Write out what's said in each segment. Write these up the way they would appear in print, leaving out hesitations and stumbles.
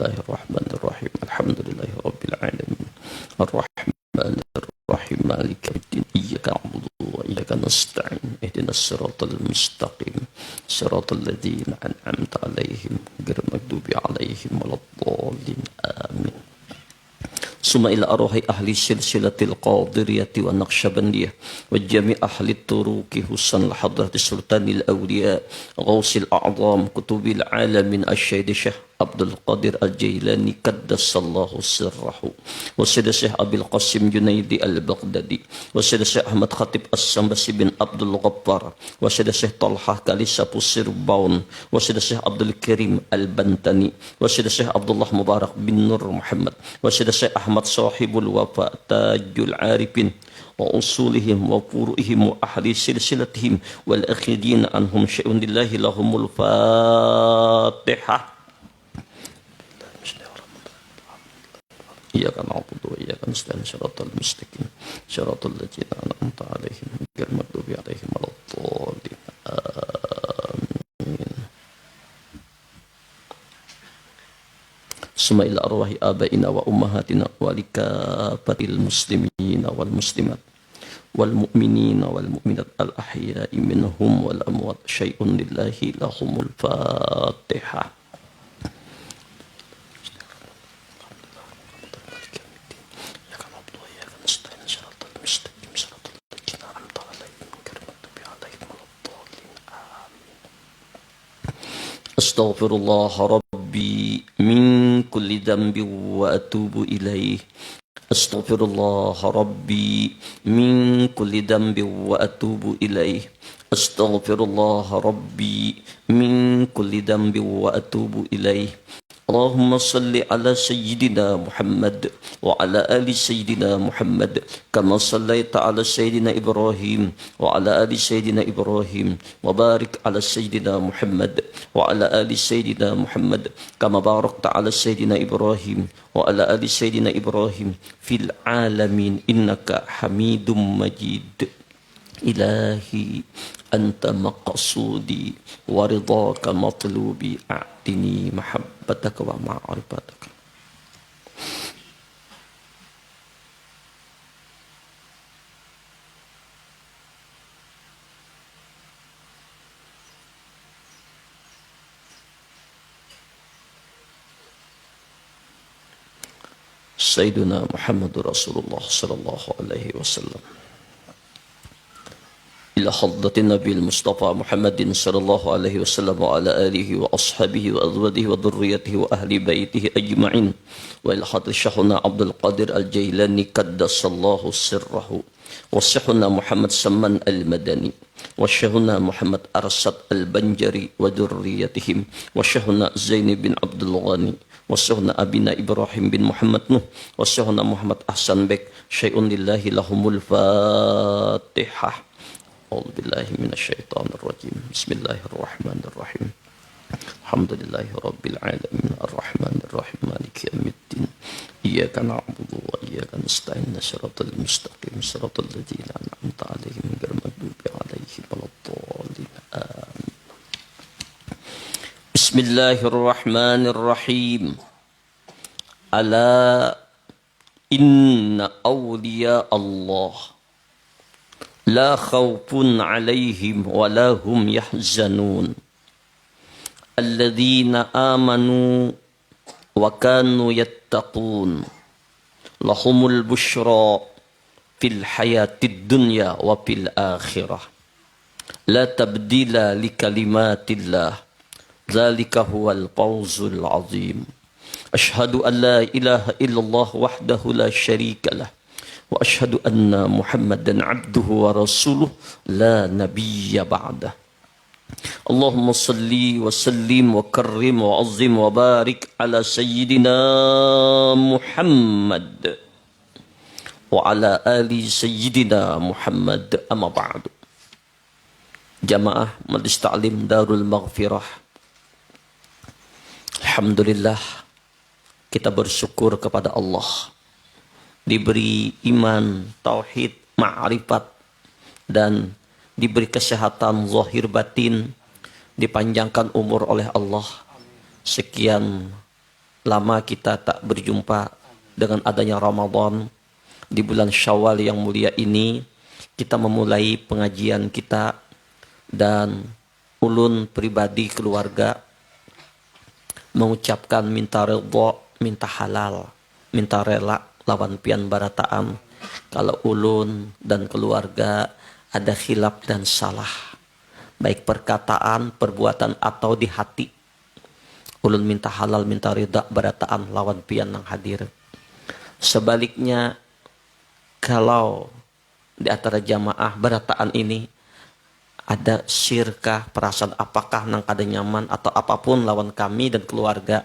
Bismillahirrahmanirrahim. Alhamdulillahirabbil alamin. Arrahmanirrahim. Maliki yaumiddin. Iyyaka na'budu wa iyyaka nasta'in. Ihdinas siratal mustaqim. Siratal ladzina an'amta 'alaihim ghairil maghdubi 'alaihim waladdallin. Amin. Summa ila arwahi ahli silsilatil qadiriyati wa naqsyabandiyah wa jami' ahli turuki husan al-hadrati sultanil awliya ghausil a'zam kutubil alamin asy-syaikh Syekh Abdul Qadir Al-Jailani qaddasallahu sirrahu wa sayyid Syekh Abil Qasim Junaidi Al-Baghdadi wa sayyid Syekh Ahmad Khatib As-Sambasi bin Abdul Ghaffar wa sayyid Syekh Talhah Kalisa Pusirbaun wa sayyid Syekh Abdul Karim Al-Bantani wa sayyid Syekh Abdullah Mubarak bin Nur Muhammad wa sayyid Syekh Ahmad Sahibul Wafa Tajul Arifin wa usulihim wa furu'ihim wa ahli silsilatihim wal akhidin anhum syai'un lillahi lahumul Fatihah. Iyyaka na'budu wa iyyaka nasta'in shiratal mustaqim shiratal ladzina an'amta 'alaihim ghairil maghdubi 'alaihim waladdallin. Amin. Summa ila arwahi abaina wa ummahatina wa likafatil muslimina wal muslimat wal mu'minina wal mu'minat al ahya'i minhum wal amwat syai'un lillahi lahumul Fatihah. Astaghfirullah Rabbi min kulli dhanbi wa atubu ilaih. Astaghfirullah Rabbi min kulli dhanbi wa atubu ilaih. Astaghfirullah Rabbi min kulli dhanbi wa atubu ilaih. Allahumma salli ala Sayyidina Muhammad wa ala ali Sayyidina Muhammad kama sallaita ala Sayyidina Ibrahim wa ala ali Sayyidina Ibrahim wa barik ala Sayyidina Muhammad wa ala ali Sayyidina Muhammad kama barakta ala Sayyidina Ibrahim wa ala ali Sayyidina Ibrahim fil alamin innaka Hamidum Majid. Ilahi anta maqsudi wa ridhaka matlubi a'tini mahabbataka wa ma'rifataka. Sayyiduna Muhammadur Rasulullah sallallahu alaihi wasallam ila hadratin Nabil Mustafa Muhammadin sallallahu alaihi wasallam wa ala alihi wa ashabihi wa azwajihi wa dhurriyyatihi wa ahli baitihi ajma'in wa ila hadrat Syekhuna Abdul Qadir Al-Jailani qaddasallahu sirrahu wa Syekhuna Muhammad Saman Al-Madani wa Syekhuna Muhammad Arsad Al-Banjari wa dhurriyyatihim wa Syekhuna Zaini bin Abdul Ghani wa Syekhuna Abina Ibrahim bin Muhammad Nuh wa Syekhuna Muhammad Ahsan Bek syai'un lillahi lahumul Fatihah. A'udzu billahi minasyaitonir rajim. Bismillahirrahmanirrahim. Alhamdulillahi rabbil alamin arrahmanir rahim maliki yaumiddin. Iyyaka na'budu wa iyyaka nasta'in shiratal mustaqim shiratal ladzina an'amta 'alaihim ghairil maghdubi 'alaihim waladdallin. Amin. Bismillahirrahmanirrahim. Ala inna awliya Allah la khawfun 'alaihim wa la hum yahzanun alladzina amanu wa kanu yattaqun lahumul busyra fil hayatid dunya wa fil akhirah la tabdila li kalimatillah dzalika huwal fawzul azim. Asyhadu an la ilaha illallah wahdahu la syarika lah wa asyhadu anna Muhammadan abduhu wa rasuluh la nabiyya ba'dah. Allahumma salli wa sallim wa karrim wa azim wa barik ala sayyidina Muhammad wa ala ali sayyidina Muhammad amma ba'du. Jamaah Majlis Ta'lim Darul Maghfirah, alhamdulillah kita bersyukur kepada Allah diberi iman, tauhid, ma'rifat, dan diberi kesehatan zahir batin, dipanjangkan umur oleh Allah sekian lama kita tak berjumpa. Dengan adanya Ramadan di bulan Syawal yang mulia ini, kita memulai pengajian kita, dan ulun pribadi keluarga mengucapkan minta redha, minta halal, minta rela lawan pian barataan kalau ulun dan keluarga ada khilaf dan salah, baik perkataan, perbuatan atau di hati. Ulun minta halal, minta ridha barataan lawan pian yang hadir. Sebaliknya, kalau di antara jamaah barataan ini ada syirkah, perasaan apakah nang kada nyaman atau apapun lawan kami dan keluarga,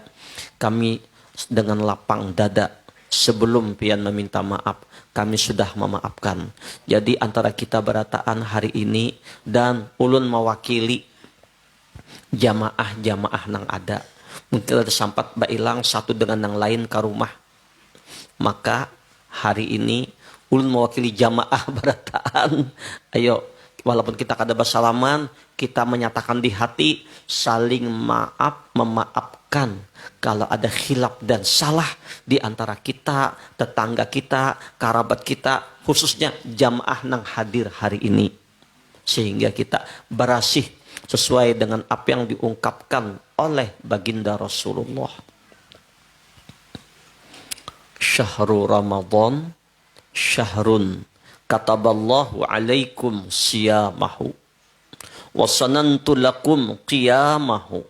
kami dengan lapang dada sebelum pian meminta maaf, kami sudah memaafkan. Jadi antara kita barataan hari ini dan ulun mewakili jamaah-jamaah nang ada, mungkin ada sampat bailang satu dengan yang lain ke rumah. Maka hari ini ulun mewakili jamaah barataan, ayo walaupun kita kada bersalaman, kita menyatakan di hati saling maaf, memaafkan kalau ada khilaf dan salah di antara kita, tetangga kita, kerabat kita, khususnya jamaah nang hadir hari ini, sehingga kita berasih sesuai dengan apa yang diungkapkan oleh baginda Rasulullah. Syahrul Ramadan syahrun kataballahu alaikum siyamahu wa sanantu lakum qiyamahu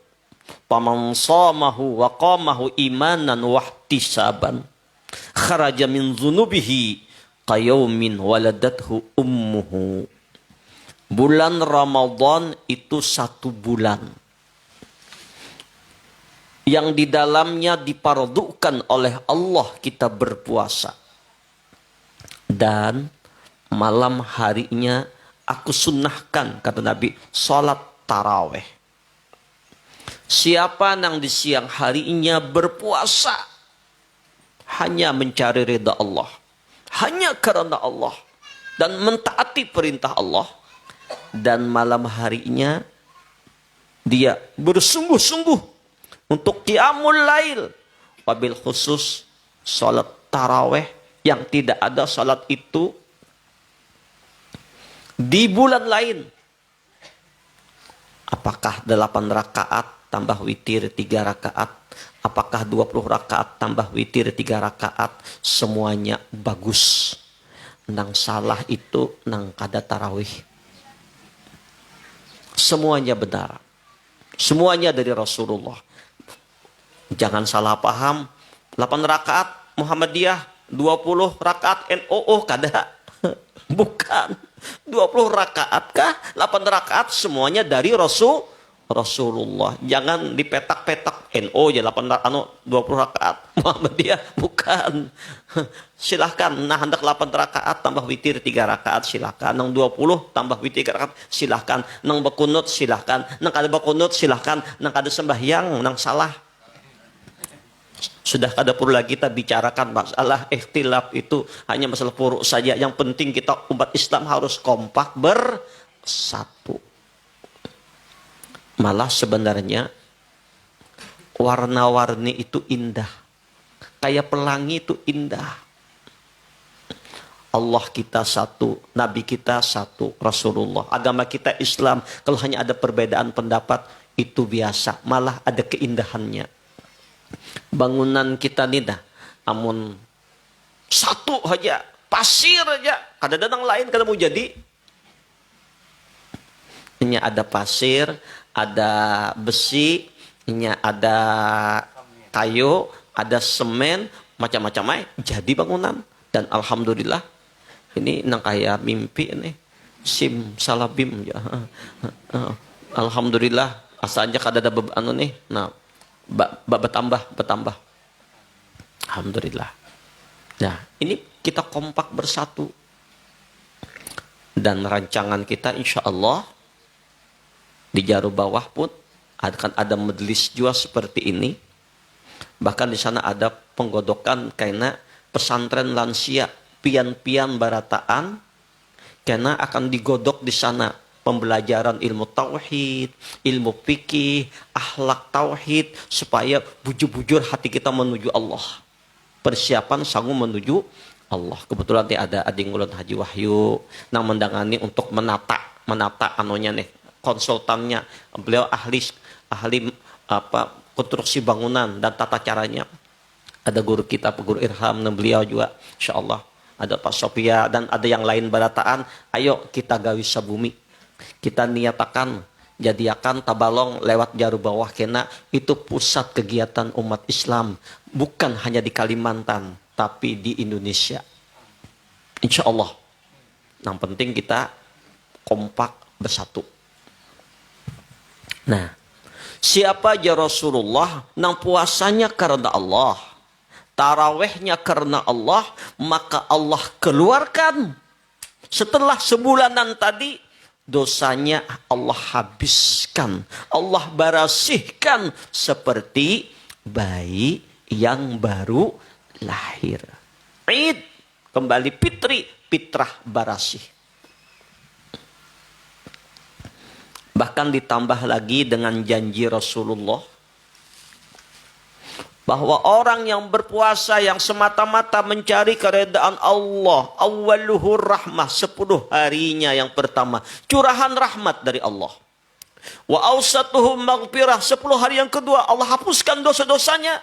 faman shamahu wa qamahu imanan wa ihtisaban kharaja min dhunubihi qayaumin waladathu ummuhu. Bulan Ramadan itu satu bulan yang di dalamnya dipardukan oleh Allah kita berpuasa. Dan malam harinya aku sunnahkan, kata Nabi, sholat taraweh. Siapa yang di siang harinya berpuasa hanya mencari ridha Allah, hanya karena Allah, dan mentaati perintah Allah, dan malam harinya dia bersungguh-sungguh untuk qiyamul lail, wabil khusus salat taraweh yang tidak ada salat itu di bulan lain. Apakah 8 rakaat tambah witir 3 rakaat, apakah 20 rakaat tambah witir 3 rakaat, semuanya bagus. Nang salah itu nang kada tarawih. Semuanya benar. Semuanya dari Rasulullah. Jangan salah paham, 8 rakaat Muhammadiyah, 20 rakaat NOO, kada. Bukan. 20 rakaat kah? 8 rakaat semuanya dari Rasulullah. Jangan dipetak-petak NO ya 20 rakaat Muhammadiyah, bukan. Silahkan, nah hendak 8 rakaat tambah witir 3 rakaat silahkan, nang 20 tambah witir 3 rakaat silahkan, nang bekunut silahkan, nang kada bekunut silahkan, nang kada sembahyang nang salah. Sudah kada perlu lagi kita bicarakan masalah ikhtilaf, itu hanya masalah furu' saja. Yang penting kita umat Islam harus kompak bersatu. Malah sebenarnya warna-warni itu indah. Kayak pelangi itu indah. Allah kita satu, Nabi kita satu, Rasulullah. Agama kita Islam. Kalau hanya ada perbedaan pendapat, itu biasa. Malah ada keindahannya. Bangunan kita ni dah, amun satu aja, pasir aja, kada datang lain kada mau jadi. Ini ada pasir, ada besi, ini ada kayu, ada semen, macam-macam jadi bangunan. Dan alhamdulillah ini nang kaya mimpi ini, sim salabim ya. Alhamdulillah asalnya kada ada anu nih. Nah, bertambah. Alhamdulillah. Nah, ini kita kompak bersatu. Dan rancangan kita insya Allah di Jaru Bawah pun akan ada majelis juga seperti ini. Bahkan di sana ada penggodokan karena pesantren lansia, pian-pian barataan, karena akan digodok di sana pembelajaran ilmu tauhid, ilmu fikih, akhlak tauhid, supaya bujur-bujur hati kita menuju Allah. Persiapan sanggup menuju Allah. Kebetulan ada ading ulun Haji Wahyu nang mendangani untuk menata anunya nih, konsultannya. Beliau ahli konstruksi bangunan dan tata caranya. Ada guru kita, guru Irham, dan beliau juga, insya Allah. Ada Pak Sofia, dan ada yang lain barataan. Ayo kita gawi sabumi. Kita niatakan, jadiakan Tabalong lewat Jaru Bawah Kena, itu pusat kegiatan umat Islam. Bukan hanya di Kalimantan, tapi di Indonesia. Insya Allah. Yang penting kita kompak bersatu. Nah, siapa aja Rasulullah, nang puasanya karena Allah, tarawehnya karena Allah, maka Allah keluarkan setelah sebulanan tadi, dosanya Allah habiskan, Allah barasihkan seperti bayi yang baru lahir. Id, kembali fitrah barasih. Bahkan ditambah lagi dengan janji Rasulullah bahwa orang yang berpuasa yang semata-mata mencari keredaan Allah, awwaluhur rahmah, 10 harinya yang pertama curahan rahmat dari Allah. Wa awsatuhum maghfirah, 10 hari yang kedua Allah hapuskan dosa-dosanya.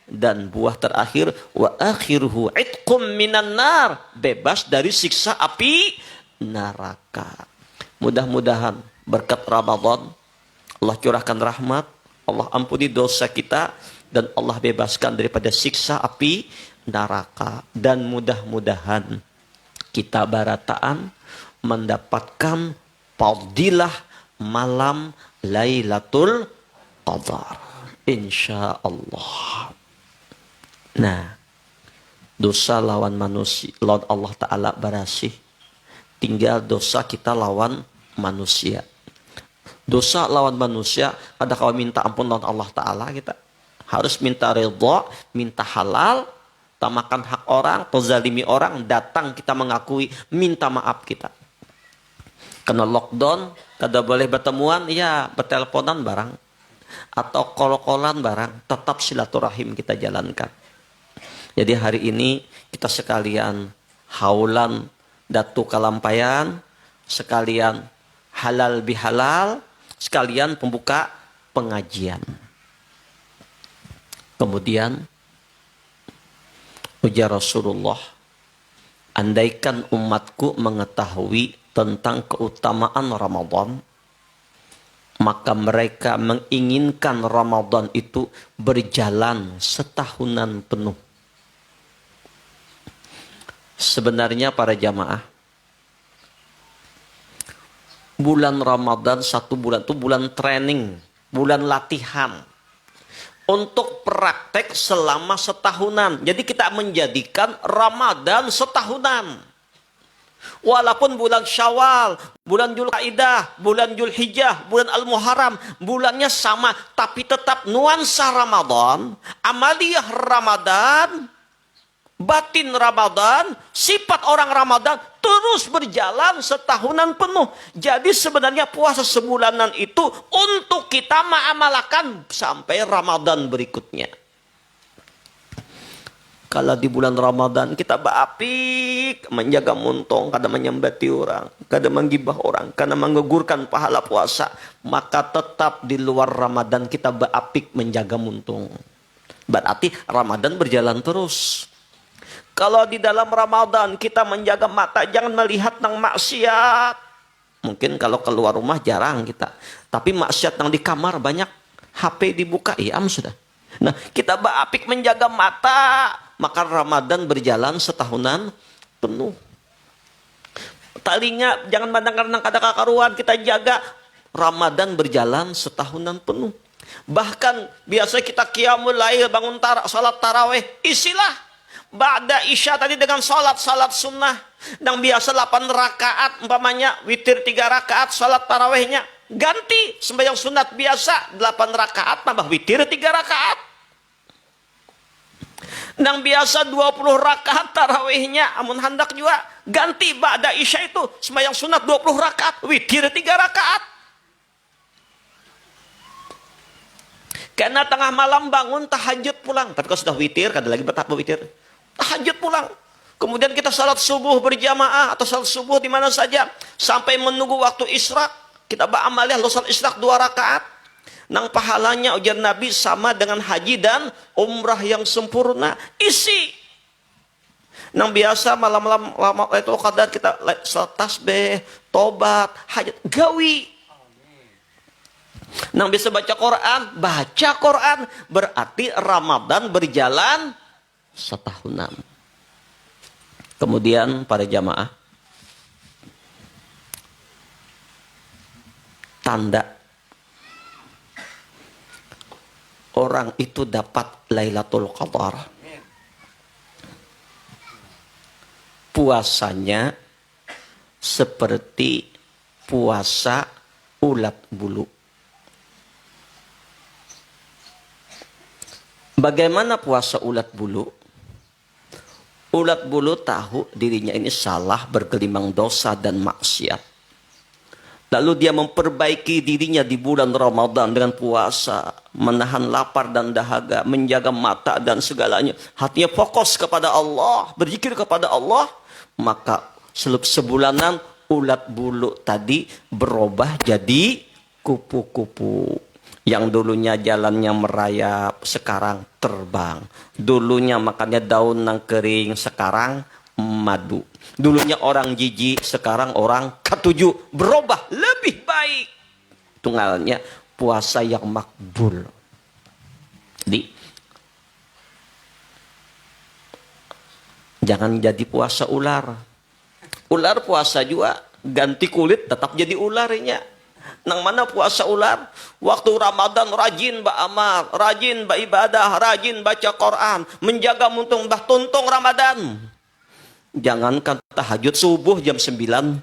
Dan buah terakhir, wa akhiruhu itqum minan nar, bebas dari siksa api neraka. Mudah-mudahan berkat Ramadan Allah curahkan rahmat, Allah ampuni dosa kita, dan Allah bebaskan daripada siksa api neraka. Dan mudah-mudahan kita barataan mendapatkan fadilah malam Lailatul Qadar, insya Allah. Nah, dosa lawan manusia, lawan Allah Ta'ala barasih. Tinggal dosa kita lawan manusia. Dosa lawan manusia, ada kalau minta ampun lawan Allah Ta'ala, kita harus minta ridha, minta halal, tamakan hak orang, tozalimi orang, datang kita mengakui, minta maaf kita. Kena lockdown, kada boleh bertemuan, ya berteleponan barang. Atau kol-kolan barang, tetap silaturahim kita jalankan. Jadi hari ini kita sekalian haulan datu kalampayan, sekalian halal bihalal, sekalian pembuka pengajian. Kemudian ujar Rasulullah, andaikan umatku mengetahui tentang keutamaan Ramadan, maka mereka menginginkan Ramadan itu berjalan setahunan penuh. Sebenarnya para jamaah, bulan Ramadan 1 bulan itu bulan training, bulan latihan untuk praktek selama setahunan. Jadi kita menjadikan Ramadan setahunan. Walaupun bulan Syawal, bulan Dzulqa'dah, bulan Dzulhijjah, bulan Al-Muharram, bulannya sama, tapi tetap nuansa Ramadan, amaliyah Ramadan, batin Ramadan, sifat orang Ramadan terus berjalan setahunan penuh. Jadi sebenarnya puasa sebulanan itu untuk kita mengamalkan sampai Ramadan berikutnya. Kalau di bulan Ramadan kita beapik menjaga muntung, kada menyembati orang, kada menggibah orang, kada menggugurkan pahala puasa, maka tetap di luar Ramadan kita beapik menjaga muntung. Berarti Ramadan berjalan terus. Kalau di dalam Ramadan kita menjaga mata, jangan melihat nang maksiat. Mungkin kalau keluar rumah jarang kita. Tapi maksiat nang di kamar banyak. HP dibuka, iam sudah. Nah, kita beapik menjaga mata, maka Ramadan berjalan setahunan penuh. Talinya jangan pandang nang kada kakaruan, kita jaga. Ramadan berjalan setahunan penuh. Bahkan biasa kita qiyamul lail, bangun salat tarawih, isilah ba'da isya tadi dengan salat sunnah. Dan biasa 8 rakaat, umpamanya witir 3 rakaat, salat tarawihnya ganti sembahyang sunat biasa 8 rakaat tambah witir 3 rakaat. Nang biasa 20 rakaat tarawihnya, amun hendak juga ganti ba'da isya itu sembahyang sunat 20 rakaat, witir 3 rakaat. Karena tengah malam bangun tahajud pulang. Tapi kalau sudah witir, kada lagi betapa witir. Tahajud pulang. Kemudian kita salat subuh berjamaah atau salat subuh di mana saja sampai menunggu waktu isyraq. Kita ba'amalih lo salat isyraq 2 rakaat. Nang pahalanya ujar Nabi sama dengan haji dan umrah yang sempurna. Isi. Nang biasa malam-malam itu kadar kita salat tasbih, tobat, hajat, gawi. Nang bisa baca Quran berarti Ramadan berjalan setahunan. Kemudian para jamaah, tanda orang itu dapat Lailatul Qadar, puasanya seperti puasa ulat bulu. Bagaimana puasa ulat bulu? Ulat bulu tahu dirinya ini salah, bergelimang dosa dan maksiat. Lalu dia memperbaiki dirinya di bulan Ramadan dengan puasa, menahan lapar dan dahaga, menjaga mata dan segalanya. Hatinya fokus kepada Allah, berzikir kepada Allah. Maka sebulanan ulat bulu tadi berubah jadi kupu-kupu. Yang dulunya jalannya merayap, sekarang terbang. Dulunya makannya daun nang kering, sekarang madu. Dulunya orang jijik, sekarang orang ketujuh. Berubah lebih baik. Tunggalnya puasa yang makbul. Jadi, jangan jadi puasa ular. Ular puasa juga, ganti kulit tetap jadi ularnya. Nang mana puasa ular? Waktu Ramadan rajin ba'amal, rajin b'ibadah, rajin baca Quran, menjaga muntung bah tuntung Ramadan. Jangankan tahajud subuh jam 9.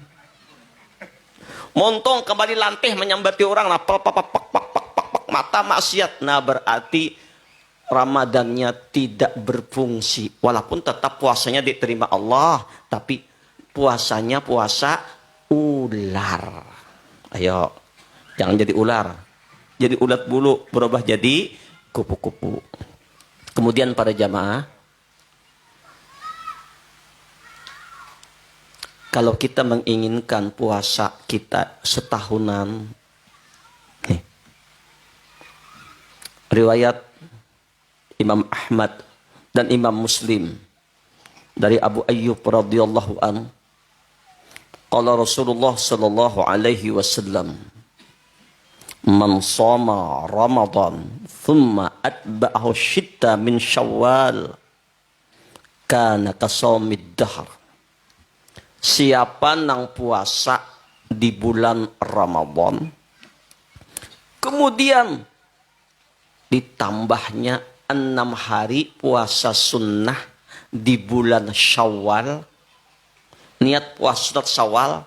Montong kembali lantih menyambati orang, nah, mata maksiat. Nah berarti Ramadannya tidak berfungsi. Walaupun tetap puasanya diterima Allah, tapi puasanya puasa ular. Ayo, jangan jadi ular. Jadi ulat bulu, berubah jadi kupu-kupu. Kemudian para jamaah, kalau kita menginginkan puasa kita setahunan, nih, riwayat Imam Ahmad dan Imam Muslim dari Abu Ayyub radhiyallahu anhu, qala Rasulullah sallallahu alaihi wasallam, man shoma Ramadan thumma atba'ahu syitta min Syawal kana kasawmid dahr. Siapa nang puasa di bulan Ramadan kemudian ditambahnya 6 hari puasa sunnah di bulan Syawal, niat puasa Syawal,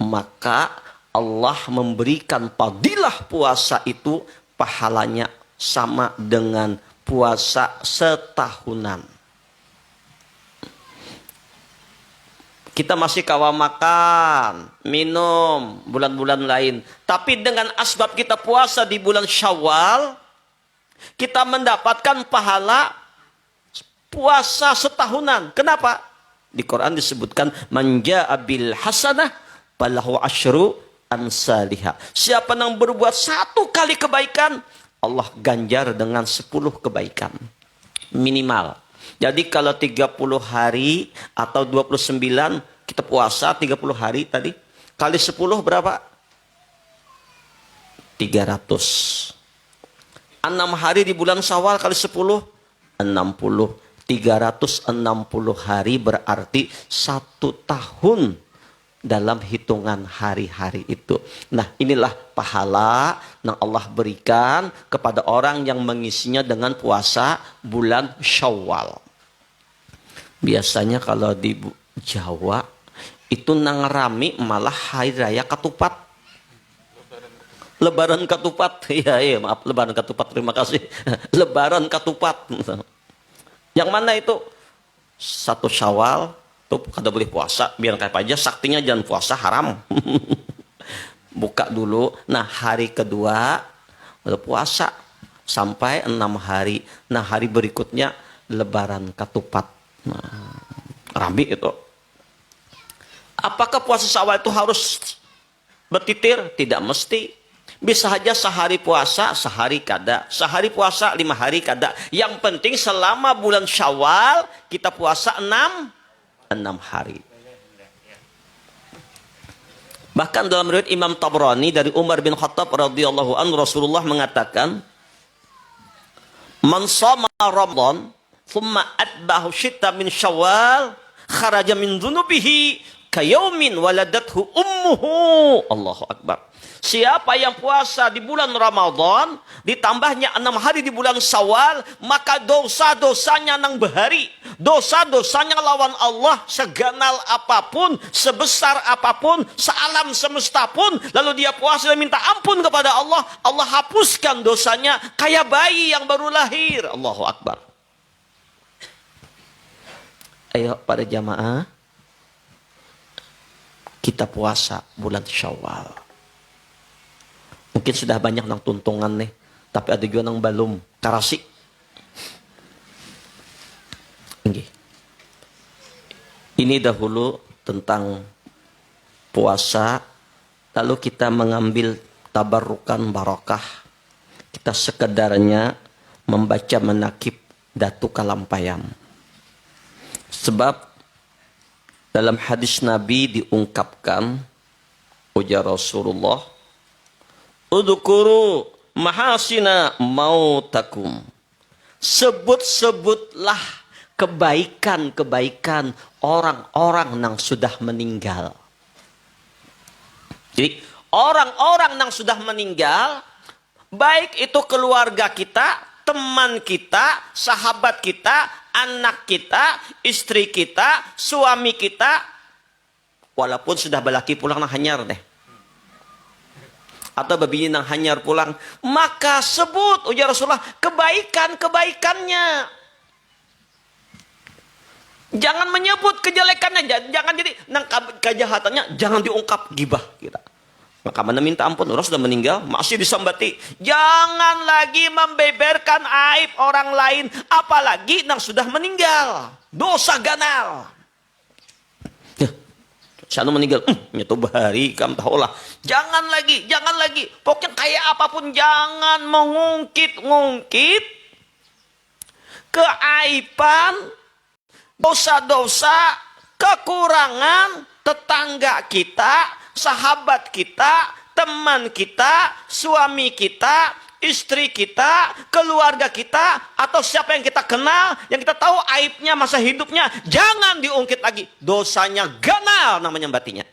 maka Allah memberikan fadilah puasa itu pahalanya sama dengan puasa setahunan. Kita masih kawa makan, minum bulan-bulan lain, tapi dengan asbab kita puasa di bulan Syawal, kita mendapatkan pahala puasa setahunan. Kenapa? Di Quran disebutkan man jaa bil hasanah falahu asyru amsalihha. Siapa yang berbuat 1 kali kebaikan, Allah ganjar dengan 10 kebaikan minimal. Jadi kalau 30 hari atau 29 kita puasa 30 hari tadi kali 10 berapa? 300. 6 hari di bulan Syawal kali 10 60. 360 hari berarti 1 tahun dalam hitungan hari-hari itu. Nah, inilah pahala yang Allah berikan kepada orang yang mengisinya dengan puasa bulan Syawal. Biasanya kalau di Jawa itu nang rami malah hari raya ketupat. Lebaran ketupat. Ya, maaf, lebaran ketupat. Terima kasih. Lebaran ketupat. Yang mana itu? 1 Syawal tuh kada boleh puasa, biar kayak aja saktinya jangan puasa haram. Buka dulu. Nah, hari kedua udah puasa sampai 6 hari. Nah, hari berikutnya Lebaran ketupat. Nah, rame itu. Apakah puasa Syawal itu harus bertitir? Tidak mesti. Bisa saja sehari puasa, sehari kada. Sehari puasa, 5 hari kada. Yang penting selama bulan Syawal kita puasa 6 hari. Bahkan dalam riwayat Imam Tabrani dari Umar bin Khattab radhiyallahu anhu, Rasulullah mengatakan, "Man shoma Ramadan, thumma atbahu syitta min Syawal, kharaja min dzunubihi kayaumin waladathu ummuhu." Allahu akbar. Siapa yang puasa di bulan Ramadan, ditambahnya 6 hari di bulan Syawal, maka dosa-dosanya nang bahari, dosa-dosanya lawan Allah, seganal apapun, sebesar apapun, sealam semesta pun, lalu dia puasa dan minta ampun kepada Allah, Allah hapuskan dosanya kayak bayi yang baru lahir. Allahu akbar. Ayo para jamaah, kita puasa bulan Syawal. Mungkin sudah banyak nang tuntungan nih, tapi ada juga nang belum karasi. Ini dahulu tentang puasa, lalu kita mengambil tabarukan barakah. Kita sekedarnya membaca menakib Datu Kalampayan. Sebab dalam hadis Nabi diungkapkan, ujar Rasulullah, "Udhkuru mahasina mautakum." Sebut-sebutlah kebaikan-kebaikan orang-orang yang sudah meninggal. Jadi orang-orang yang sudah meninggal, baik itu keluarga kita, teman kita, sahabat kita, anak kita, istri kita, suami kita, walaupun sudah balaki pulang nah hanyar deh, atau babini nang hanyar pulang, maka sebut ujar Rasulullah kebaikan-kebaikannya. Jangan menyebut kejelekannya, jangan jadi nang kejahatannya, jangan diungkap gibah kita. Maka mana minta ampun, orang sudah meninggal masih disambati. Jangan lagi membeberkan aib orang lain, apalagi nang sudah meninggal. Dosa ganal. Saya meninggal, nyetu bahari, kamu tahu lah. Jangan lagi. Pokoknya kayak apapun jangan mengungkit-ungkit keaiban, dosa-dosa, kekurangan tetangga kita, sahabat kita, teman kita, suami kita, istri kita, keluarga kita, atau siapa yang kita kenal, yang kita tahu aibnya masa hidupnya, jangan diungkit lagi. Dosanya ganal namanya batinya.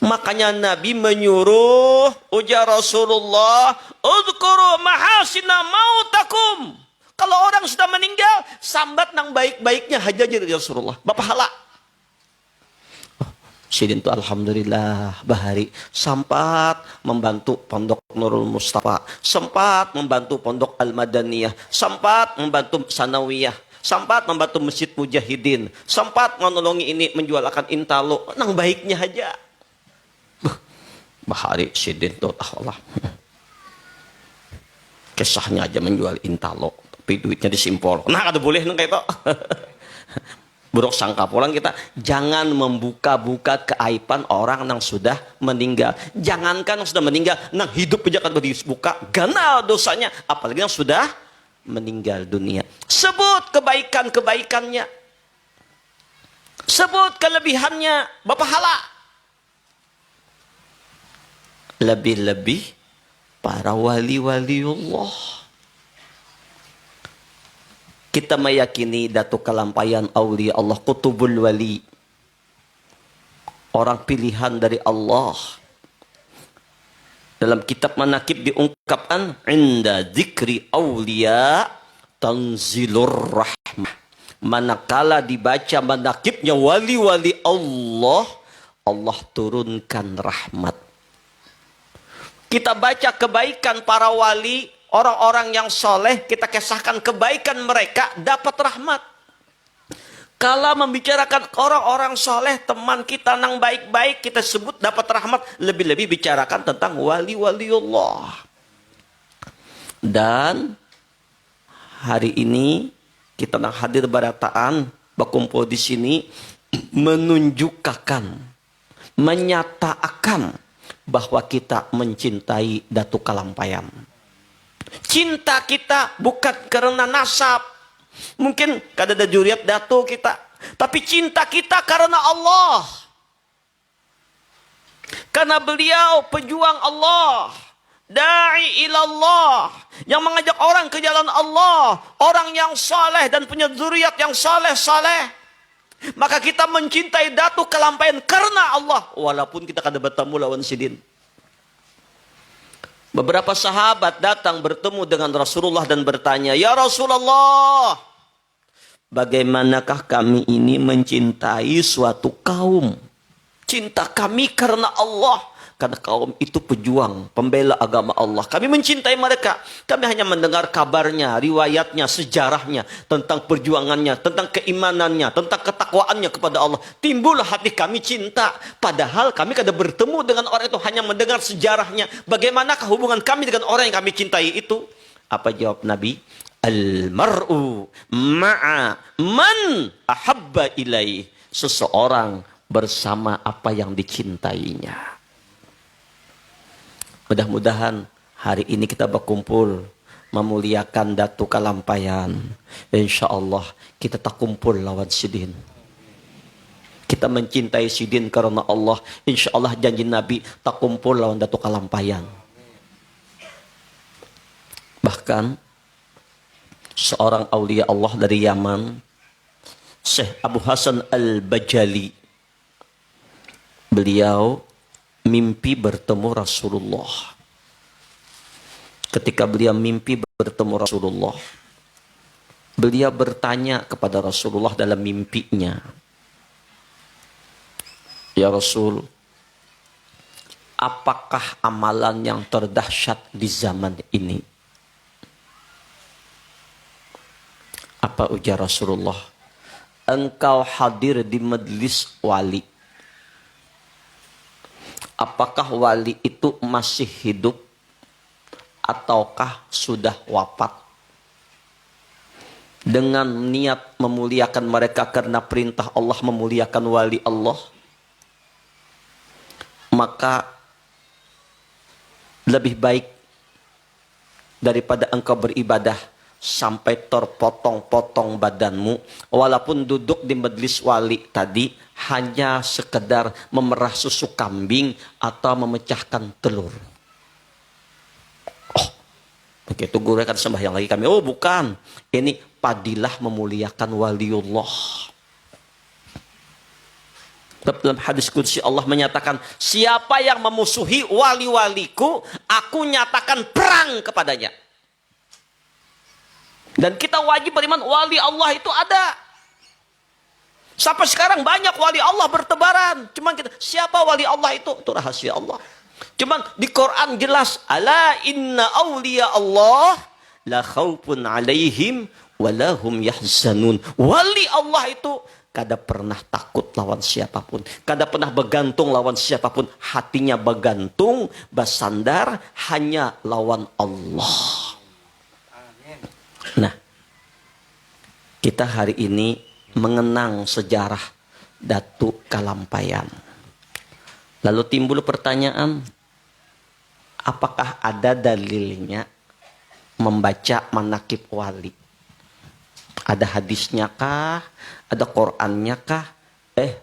Makanya Nabi menyuruh, ujar Rasulullah, "Udhkuru mahasina mautakum." Kalau orang sudah meninggal, sambat nang baik-baiknya haja jadi Rasulullah. Bapak hala. Sidin itu alhamdulillah bahari sempat membantu pondok Nurul Mustafa, sempat membantu pondok Al-Madaniyah, sempat membantu Sanawiyah, sempat membantu Masjid Mujahidin, sempat menolongi ini menjualkan intalo, nang baiknya aja. Bahari Sidin itu Allah. Kisahnya aja menjual intalo, tapi duitnya disimpol. Nah, ada boleh nang kayak itu. Buruk sangka pulang kita, jangan membuka-buka keaiban orang yang sudah meninggal. Jangankan yang sudah meninggal, yang hidup aja kan dibuka, ganal dosanya, apalagi yang sudah meninggal dunia. Sebut kebaikan-kebaikannya, sebut kelebihannya, bapak hala. Lebih-lebih para wali-waliullah. Kita meyakini Datu Kalampayan aulia Allah, kutubul wali, orang pilihan dari Allah. Dalam kitab manakib diungkapkan, inda dzikri aulia tanzilur rahmah. Manakala dibaca manakibnya wali-wali Allah, Allah turunkan rahmat. Kita baca kebaikan para wali, orang-orang yang soleh, kita kisahkan kebaikan mereka, dapat rahmat. Kalau membicarakan orang-orang soleh, teman kita yang baik-baik, kita sebut dapat rahmat. Lebih-lebih bicarakan tentang wali-waliullah. Dan hari ini kita nak hadir barataan, berkumpul di sini, menunjukkan, menyatakan bahwa kita mencintai Datuk Kalampayan. Cinta kita bukan karena nasab. Mungkin kada ada juriat Datuk kita. Tapi cinta kita karena Allah. Karena beliau pejuang Allah. Da'i ilallah. Yang mengajak orang ke jalan Allah. Orang yang saleh dan punya zuriat yang saleh-saleh. Maka kita mencintai Datuk Kalampayan karena Allah. Walaupun kita kada bertemu lawan sidin. Beberapa sahabat datang bertemu dengan Rasulullah dan bertanya, "Ya Rasulullah, bagaimanakah kami ini mencintai suatu kaum? Cinta kami karena Allah. Karena kaum itu pejuang, pembela agama Allah. Kami mencintai mereka. Kami hanya mendengar kabarnya, riwayatnya, sejarahnya, tentang perjuangannya, tentang keimanannya, tentang ketakwaannya kepada Allah. Timbul hati kami cinta. Padahal kami kada bertemu dengan orang itu, hanya mendengar sejarahnya. Bagaimanakah hubungan kami dengan orang yang kami cintai itu?" Apa jawab Nabi? "Al-mar'u ma'a man ahabba ilaih." Seseorang bersama apa yang dicintainya. Mudah-mudahan hari ini kita berkumpul memuliakan Datuk Kalampayan. Insya Allah kita tak kumpul lawan sidin. Kita mencintai sidin karena Allah. Insya Allah janji Nabi tak kumpul lawan Datuk Kalampayan. Bahkan seorang aulia Allah dari Yaman, Syekh Abu Hasan Al-Bajali, beliau mimpi bertemu Rasulullah. Ketika beliau mimpi bertemu Rasulullah, beliau bertanya kepada Rasulullah dalam mimpinya, "Ya Rasul, apakah amalan yang terdahsyat di zaman ini?" Apa ujar Rasulullah? "Engkau hadir di majlis wali. Apakah wali itu masih hidup ataukah sudah wafat? Dengan niat memuliakan mereka karena perintah Allah memuliakan wali Allah, maka lebih baik daripada engkau beribadah sampai terpotong-potong badanmu, walaupun duduk di majlis wali tadi hanya sekedar memerah susu kambing atau memecahkan telur." Oh, begitu guru akan sembahyang lagi kami. Oh bukan, ini padilah memuliakan waliullah. Dalam hadis qudsi Allah menyatakan, siapa yang memusuhi wali-waliku, aku nyatakan perang kepadanya. Dan kita wajib beriman wali Allah itu ada. Sampai sekarang banyak wali Allah bertebaran. Cuman kita, siapa wali Allah itu? Itu rahasia Allah. Cuman di Quran jelas, "Ala inna awliya Allah la khawfun alaihim walahum yahzanun." Wali Allah itu kada pernah takut lawan siapapun. Kada pernah bergantung lawan siapapun. Hatinya bergantung, bersandar hanya lawan Allah. Nah, kita hari ini mengenang sejarah Datuk Kalampayan. Lalu timbul pertanyaan, apakah ada dalilnya membaca manakib wali? Ada hadisnya kah? Ada Qur'annya kah?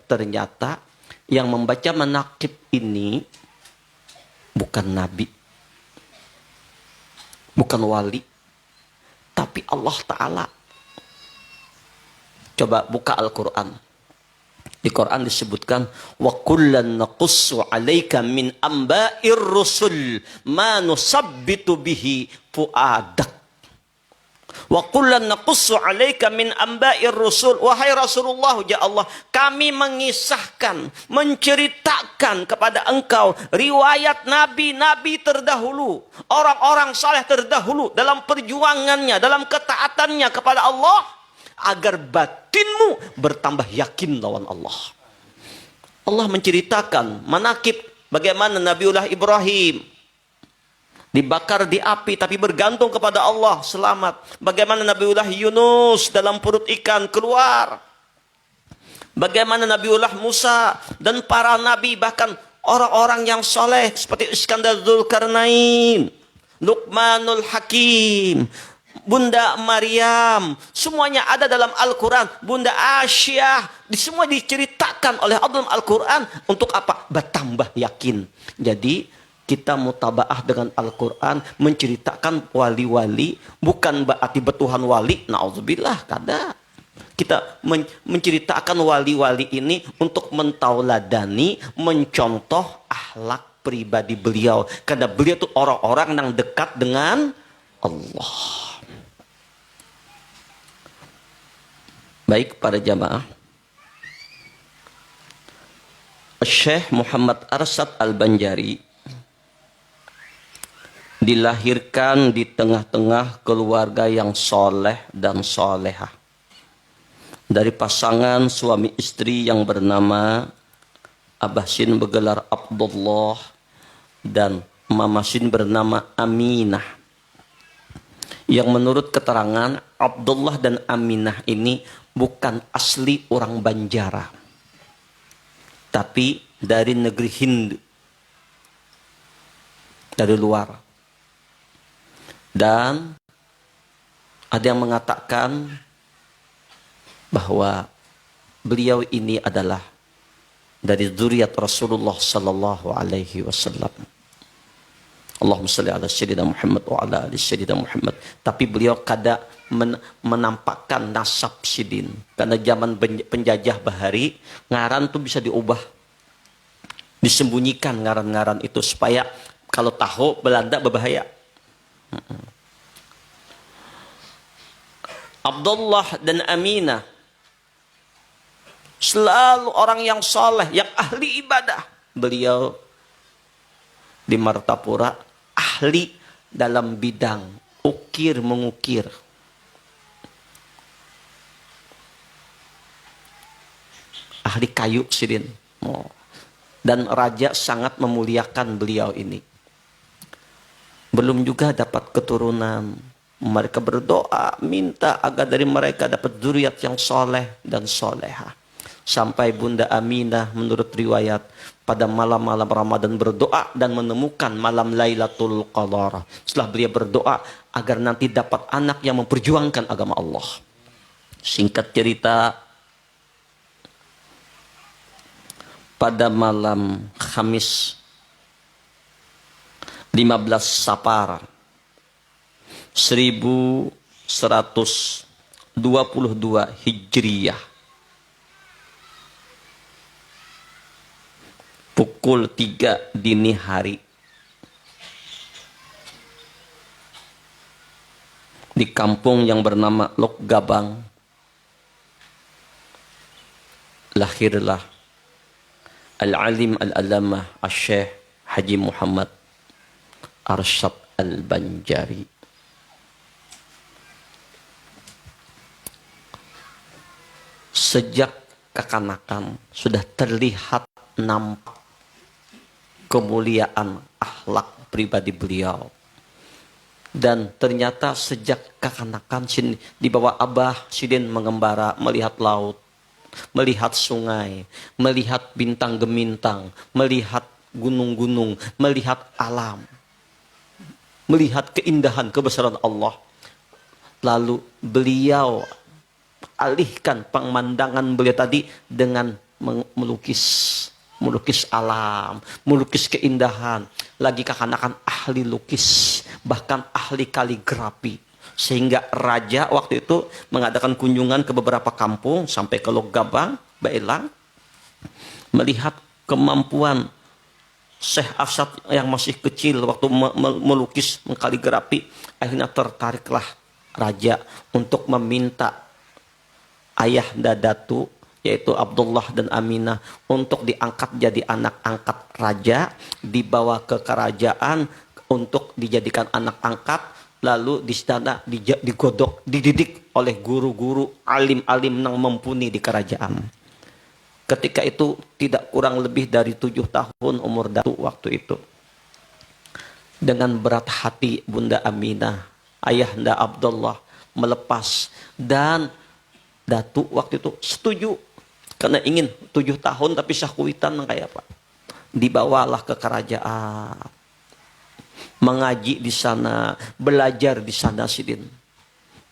Ternyata yang membaca manakib ini bukan nabi, bukan wali, tapi Allah Ta'ala. Coba buka Al-Quran. Di Quran disebutkan, wa kullan naqussu 'alaika min amba'ir rusul ma nusabbitu bihi fuadak. Wa kullan naqussu 'alaika min amba'ir rusul. Wahai Rasulullah, ya Allah, kami mengisahkan, menceritakan kepada engkau riwayat nabi-nabi terdahulu, orang-orang saleh terdahulu dalam perjuangannya, dalam ketaatannya kepada Allah, agar batinmu bertambah yakin lawan Allah. Allah menceritakan manakib bagaimana Nabiullah Ibrahim dibakar di api tapi bergantung kepada Allah, selamat. Bagaimana Nabiullah Yunus dalam perut ikan keluar. Bagaimana Nabiullah Musa dan para nabi, bahkan orang-orang yang soleh seperti Iskandar Dzulkarnain, Luqmanul Hakim, Bunda Maryam, semuanya ada dalam Al-Quran. Bunda Asyah, semua diceritakan oleh Allah dalam Al-Quran. Untuk apa? Bertambah yakin. Jadi kita mutabaah dengan Al-Quran, menceritakan wali-wali, bukan berarti bertuhan wali, na'udzubillah, kada. Kita menceritakan wali-wali ini untuk mentauladani, mencontoh akhlak pribadi beliau. Karena beliau itu orang-orang yang dekat dengan Allah. Baik para jamaah, Syekh Muhammad Arsyad Al-Banjari dilahirkan di tengah-tengah keluarga yang soleh dan solehah. Dari pasangan suami istri yang bernama Abah Sin bergelar Abdullah dan Mama Sin bernama Aminah. Yang menurut keterangan Abdullah dan Aminah ini bukan asli orang Banjara, tapi dari negeri Hindu, dari luar. Dan ada yang mengatakan bahwa beliau ini adalah dari zuriat Rasulullah sallallahu alaihi wasallam. Allahumma shalli ala sayyidina Muhammad wa ala ali sayyidina Muhammad. Tapi beliau kada menampakkan nasab sidin. Karena zaman penjajah bahari, ngaran tuh bisa diubah. Disembunyikan ngaran-ngaran itu supaya kalau tahu Belanda berbahaya. Abdullah dan Aminah selalu orang yang soleh, yang ahli ibadah. Beliau di Martapura ahli dalam bidang ukir mengukir. Ahli kayu sidin. Dan raja sangat memuliakan beliau ini. Belum juga dapat keturunan. Mereka berdoa, minta agar dari mereka dapat zuriat yang soleh dan soleha. Sampai Bunda Aminah menurut riwayat pada malam-malam Ramadan berdoa dan menemukan malam Lailatul Qadar. Setelah beliau berdoa agar nanti dapat anak yang memperjuangkan agama Allah. Singkat cerita, pada malam Khamis 15 Safar 1122 Hijriyah, pukul 3 dini hari, di kampung yang bernama Lok Gabang, lahirlah Al-Alim Al-Alamah Al-Syekh Haji Muhammad Arsyad Al-Banjari. Sejak kekanakan sudah terlihat nampak kemuliaan akhlak pribadi beliau. Dan ternyata sejak kekanakan di bawah Abah Sidin mengembara, melihat laut, melihat sungai, melihat bintang gemintang, melihat gunung-gunung, melihat alam, melihat keindahan kebesaran Allah. Lalu beliau alihkan pemandangan beliau tadi dengan melukis alam, melukis keindahan. Lagi kekanakan ahli lukis, bahkan ahli kaligrafi. Sehingga raja waktu itu mengadakan kunjungan ke beberapa kampung sampai ke Lok Gabang, Baelang, melihat kemampuan Syekh Arsyad yang masih kecil waktu melukis, mengkaligrafi. Akhirnya tertariklah raja untuk meminta ayah Datu yaitu Abdullah dan Aminah untuk diangkat jadi anak angkat raja, dibawa ke kerajaan untuk dijadikan anak angkat, lalu di sana digodok, dididik oleh guru-guru alim-alim yang mumpuni di kerajaan. Ketika itu tidak kurang lebih dari 7 tahun umur Datu waktu itu. Dengan berat hati Bunda Aminah, ayahanda Abdullah melepas, dan Datu waktu itu setuju karena ingin 7 tahun tapi syahwitan kayak apa. Dibawalah ke kerajaan, mengaji di sana, belajar di sana Sidin.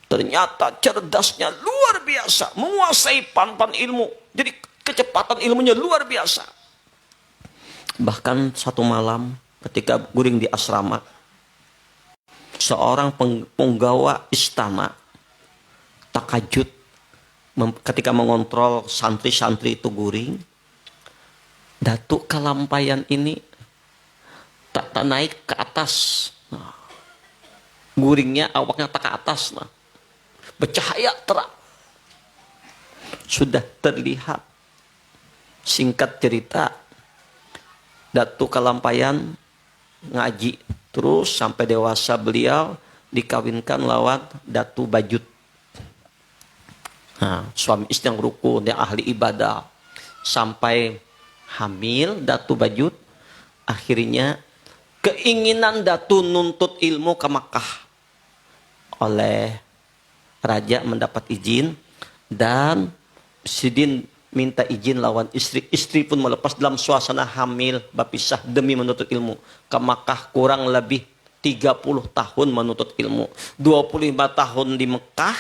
Ternyata cerdasnya luar biasa, menguasai pan-pan ilmu. Jadi kecepatan ilmunya luar biasa. Bahkan satu malam ketika guring di asrama, seorang penggawa istana takajud ketika mengontrol santri-santri itu guring. Datuk Kalampayan ini tak naik ke atas. Nah, guringnya awaknya tak ke atas. Nah, bercahaya terang. Sudah terlihat. Singkat cerita, Datuk Kalampayan ngaji terus sampai dewasa. Beliau dikawinkan lewat Datu Bajut. Nah, suami istri yang rukun, yang ahli ibadah, sampai hamil Datu Bajut. Akhirnya keinginan Datu nuntut ilmu ke Makkah oleh raja mendapat izin, dan Sidin minta izin lawan istri. Istri pun melepas dalam suasana hamil bapisah demi menuntut ilmu ke Makkah. Kurang lebih 30 tahun menuntut ilmu, 25 tahun di Mekah,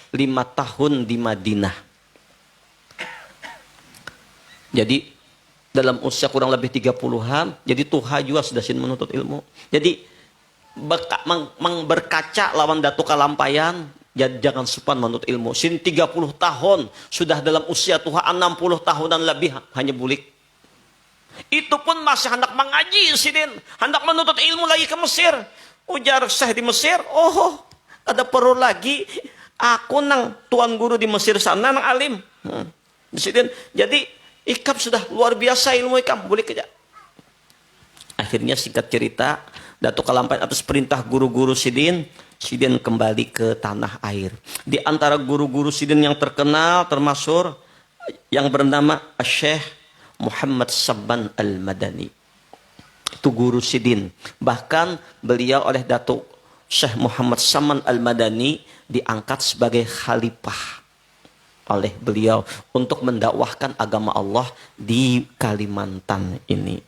5 tahun di Madinah. Jadi dalam usia kurang lebih 30-an, jadi tuha juga sudah sin menuntut ilmu. Jadi berkaca lawan Datuk Kalampayan, jangan supan menuntut ilmu. Sin 30 tahun sudah dalam usia tuha, 60 tahunan lebih hanya bulik. Itu pun masih hendak mengaji Sidin, hendak menuntut ilmu lagi ke Mesir. Ujar Syekh di Mesir, oh ada perlu lagi. Aku nang tuan guru di Mesir sana nang alim. Sidin, jadi ikam sudah luar biasa ilmu ikam, boleh kerja. Akhirnya singkat cerita, Datuk Kalampayan atas perintah guru-guru Sidin kembali ke tanah air. Di antara guru-guru Sidin yang terkenal termasuk yang bernama Syekh Muhammad Sabban Al-Madani. Itu guru Sidin. Bahkan beliau oleh Datuk Syekh Muhammad Sabban Al-Madani diangkat sebagai khalifah oleh beliau untuk mendakwahkan agama Allah di Kalimantan ini.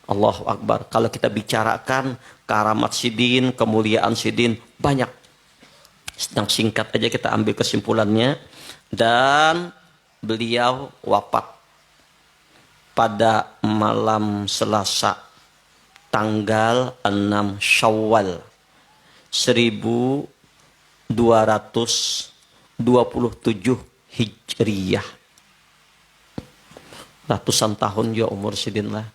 Allahu Akbar. Kalau kita bicarakan karamat Sidin, kemuliaan Sidin, banyak. Sedang singkat aja kita ambil kesimpulannya. Dan beliau wafat pada malam Selasa tanggal 6 Syawal 1227 Hijriyah. Ratusan tahun ya umur Sidin lah.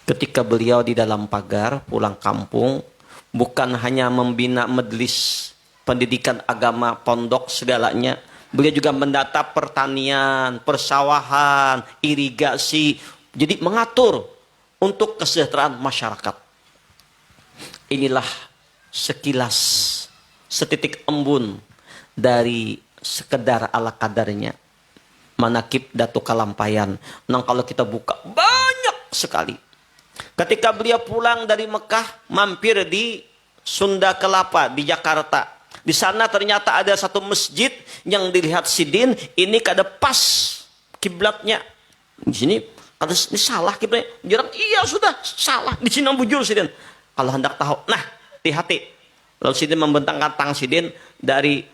Ketika beliau di dalam pagar pulang kampung, bukan hanya membina majelis pendidikan agama, pondok segalanya, beliau juga mendata pertanian, persawahan, irigasi. Jadi mengatur untuk kesejahteraan masyarakat. Inilah sekilas, setitik embun dari sekedar ala kadarnya manakib Datuk Kalampayan. Nah, kalau kita buka banyak sekali. Ketika beliau pulang dari Mekah, mampir di Sunda Kelapa di Jakarta. Di sana ternyata ada satu masjid yang dilihat Sidin, ini kada pas kiblatnya. Di sini ada ini salah kiblatnya. Jarang, iya sudah salah. Di sini bujur Sidin. Kalau hendak tahu, nah hati-hati. Lalu Sidin membentangkan tangan Sidin dari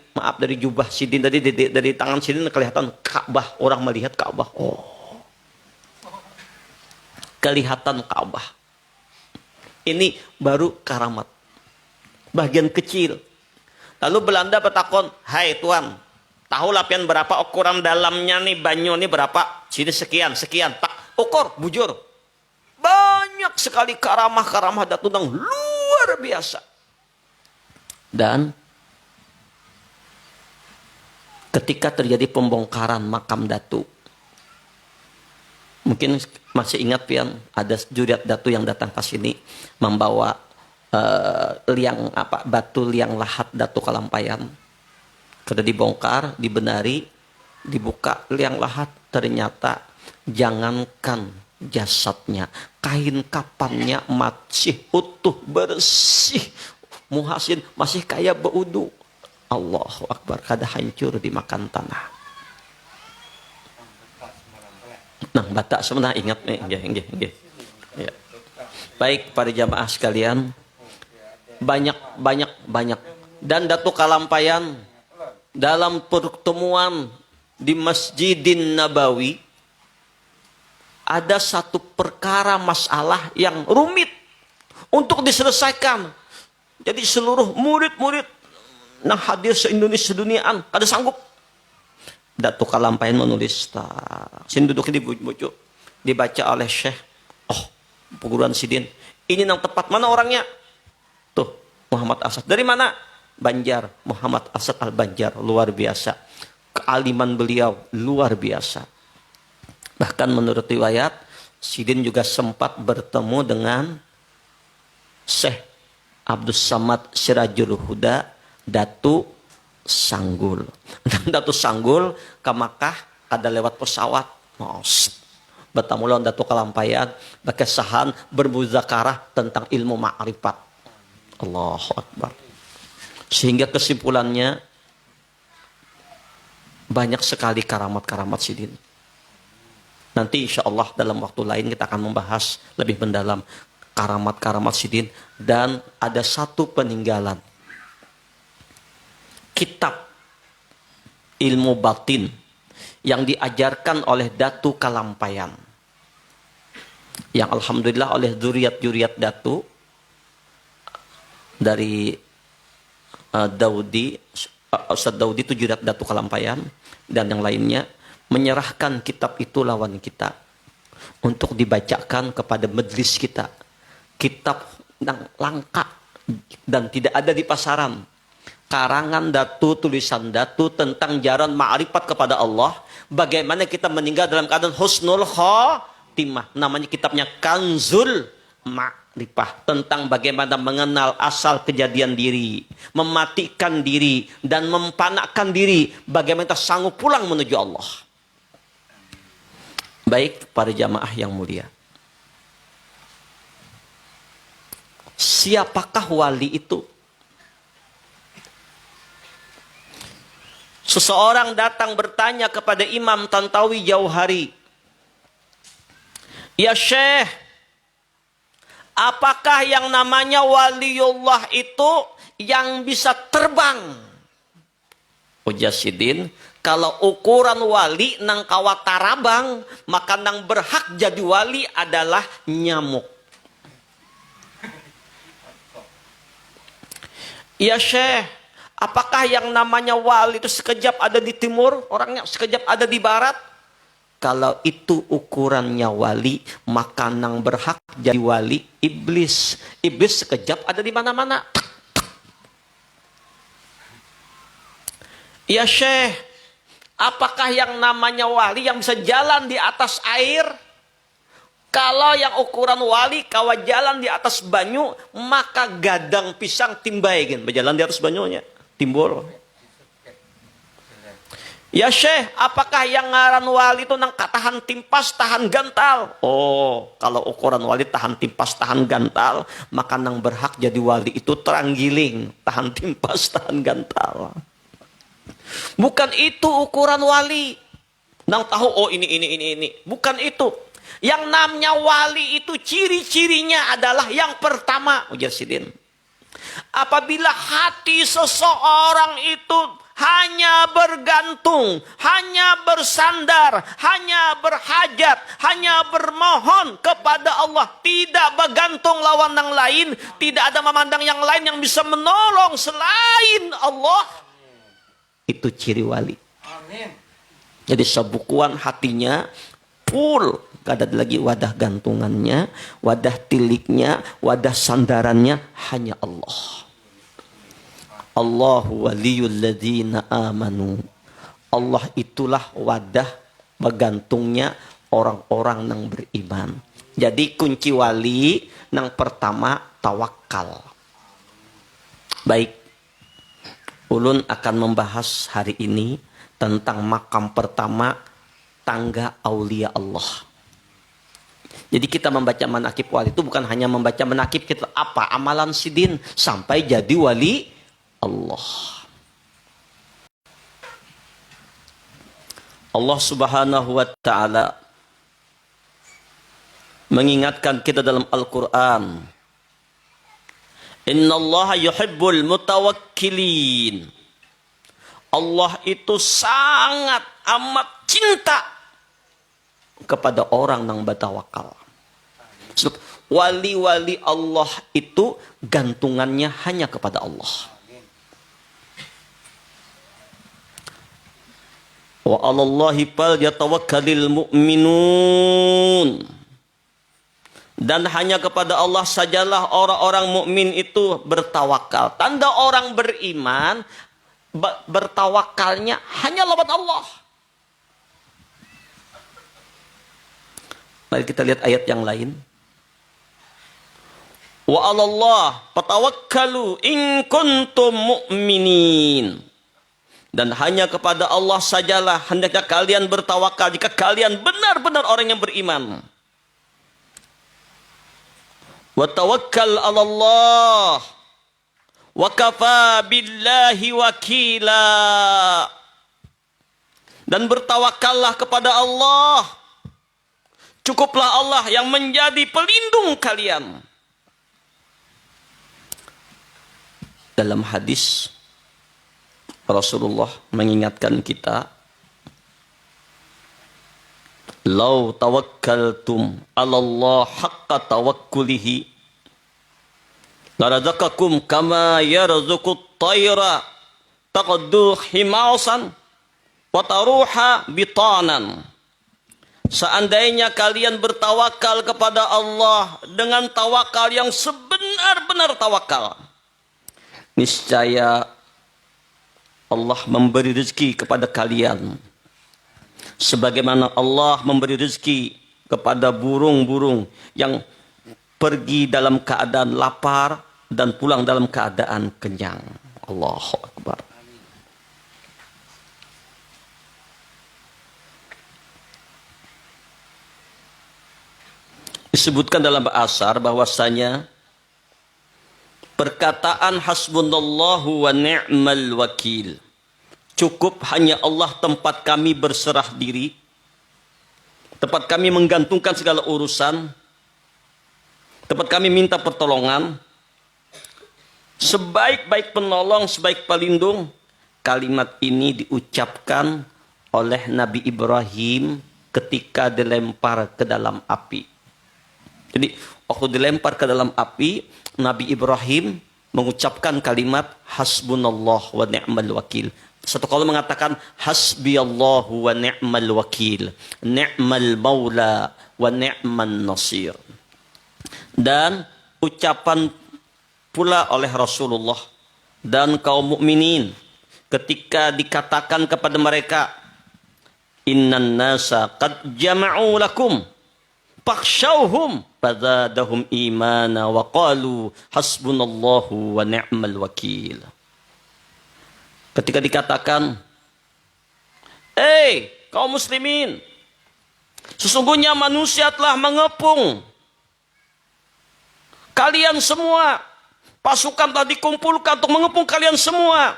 jubah Sidin tadi, dari tangan Sidin kelihatan Ka'bah. Orang melihat Ka'bah. Oh, kelihatan Ka'bah. Ini baru karamat. Bagian kecil. Lalu Belanda bertakon, hai tuan, tahu lapian berapa ukuran dalamnya nih banyu nih berapa? Sini sekian, tak ukur, bujur. Banyak sekali karamah-karamah Datuk yang luar biasa. Dan ketika terjadi pembongkaran makam Datu, mungkin masih ingat pian, ada juriat Datu yang datang ke sini membawa batu liang lahat Datu Kalampayan. Kada dibongkar, dibenari, dibuka liang lahat, ternyata jangankan jasadnya, kain kapannya masih utuh, bersih, muhasin, masih kayak beudu. Allahu Akbar, kada hancur dimakan tanah. Nah, batak sebenarnya ingat nih, ya. Baik para jamaah sekalian, banyak. Dan Datu Kalampayan dalam pertemuan di Masjidin Nabawi ada satu perkara masalah yang rumit untuk diselesaikan. Jadi seluruh murid-murid yang hadir se-Indonesia duniaan kada sanggup. Datu Kalampayan menulis, sini duduk di bujuk, dibaca oleh Syekh, perguruan Sidin. Ini yang tepat, mana orangnya? Tuh, Muhammad Asad. Dari mana? Banjar, Muhammad Asad Al-Banjar, luar biasa. Kealiman beliau luar biasa. Bahkan menurut riwayat, Sidin juga sempat bertemu dengan Syekh Abdus Samad Sirajul Huda, Datu Sanggul. Dan Datu Sanggul ke Makkah kada lewat pesawat. Bertemu lawan Datu Kalampayan, berkesahan bermuzakarah tentang ilmu ma'rifat. Allahu Akbar. Sehingga kesimpulannya banyak sekali karamat-karamat Sidin. Nanti insya Allah dalam waktu lain kita akan membahas lebih mendalam karamat-karamat Sidin. Dan ada satu peninggalan kitab ilmu batin yang diajarkan oleh Datu Kalampayan, yang alhamdulillah oleh juriat Datu dari Ustaz Daudi itu juriat Datu Kalampayan dan yang lainnya, menyerahkan kitab itu lawan kita untuk dibacakan kepada majelis kita. Kitab yang langka dan tidak ada di pasaran. Karangan Datu, tulisan Datu tentang jalan ma'rifat kepada Allah. Bagaimana kita meninggal dalam keadaan husnul khotimah. Namanya kitabnya Kanzul Ma'rifah. Tentang bagaimana mengenal asal kejadian diri, mematikan diri, dan mempanakkan diri. Bagaimana kita sanggup pulang menuju Allah. Baik para jamaah yang mulia. Siapakah wali itu? Seseorang datang bertanya kepada Imam Tantawi jauh hari. Ya Syekh, apakah yang namanya waliullah itu yang bisa terbang? Ujar Sidin, kalau ukuran wali nang kawatarabang, maka nang berhak jadi wali adalah nyamuk. Ya Syekh, apakah yang namanya wali itu sekejap ada di timur, orangnya sekejap ada di barat? Kalau itu ukurannya wali, maka nang berhak jadi wali iblis. Iblis sekejap ada di mana-mana. Ya Syekh, apakah yang namanya wali yang bisa jalan di atas air? Kalau yang ukuran wali kawa jalan di atas banyu, maka gadang pisang timbaigin berjalan di atas banyunya, timbul. Ya Syekh, apakah yang ngaran wali itu nang tahan timpas, tahan gantal? Oh, kalau ukuran wali tahan timpas, tahan gantal, maka nang berhak jadi wali itu teranggiling, tahan timpas, tahan gantal. Bukan itu ukuran wali. Nang tahu, oh ini. Bukan itu. Yang namanya wali itu ciri-cirinya adalah yang pertama, ujar Sidin. Apabila hati seseorang itu hanya bergantung, hanya bersandar, hanya berhajat, hanya bermohon kepada Allah, tidak bergantung lawan yang lain, tidak ada memandang yang lain yang bisa menolong selain Allah, itu ciri wali. Amin. Jadi sebukuan hatinya full, gak ada lagi wadah gantungannya, wadah tiliknya, wadah sandarannya, hanya Allah. Allahu waliyul ladzina amanu. Allah itulah wadah bergantungnya orang-orang yang beriman. Jadi kunci wali yang pertama tawakal. Baik, ulun akan membahas hari ini tentang makam pertama, tangga aulia Allah. Jadi kita membaca manakib wali itu bukan hanya membaca manakib kita, apa amalan sidin sampai jadi wali Allah. Allah Subhanahu wa taala mengingatkan kita dalam Al-Qur'an. Innallaha yuhibbul mutawakkilin. Allah itu sangat amat cinta kepada orang yang bertawakal. Sebab wali-wali Allah itu gantungannya hanya kepada Allah. Wa 'alallahi falyatawakkalul mu'minun. Dan hanya kepada Allah sajalah orang-orang mukmin itu bertawakal. Tanda orang beriman bertawakalnya hanya lewat Allah. Mari kita lihat ayat yang lain. Wa 'alallah fatawakkalu in kuntum mu'minin. Dan hanya kepada Allah sajalah hendaknya kalian bertawakal jika kalian benar-benar orang yang beriman. Wa tawakkal 'ala Allah wa kafa billahi wakila. Dan bertawakallah kepada Allah. Cukuplah Allah yang menjadi pelindung kalian. Dalam hadis Rasulullah mengingatkan kita, "Lau tawakkaltum 'ala Allah haqqa tawakkulihi larazaqakum kama yarzuqut tayra taqaddu himasan wa taruha bitanan." Seandainya kalian bertawakal kepada Allah dengan tawakal yang sebenar-benar tawakal, niscaya Allah memberi rezeki kepada kalian sebagaimana Allah memberi rezeki kepada burung-burung yang pergi dalam keadaan lapar dan pulang dalam keadaan kenyang. Allahu Akbar. Disebutkan dalam asar bahwasanya perkataan hasbunallahu wa ni'mal wakil, cukup hanya Allah tempat kami berserah diri, tempat kami menggantungkan segala urusan, tempat kami minta pertolongan, sebaik-baik penolong, sebaik pelindung. Kalimat ini diucapkan oleh Nabi Ibrahim ketika dilempar ke dalam api. Jadi waktu dilempar ke dalam api, Nabi Ibrahim mengucapkan kalimat hasbunallah wa ni'mal wakil. Satu kalau mengatakan hasbiyallahu wa ni'mal wakil, ni'mal maula wa ni'man nasir. Dan ucapan pula oleh Rasulullah dan kaum mukminin ketika dikatakan kepada mereka, innan nasa qad jama'u lakum fakhshawhum fazadahum imana wa qalu hasbunallahu wa ni'mal wakil. Ketika dikatakan, kaum muslimin, sesungguhnya manusia telah mengepung kalian semua, pasukan telah dikumpulkan untuk mengepung kalian semua,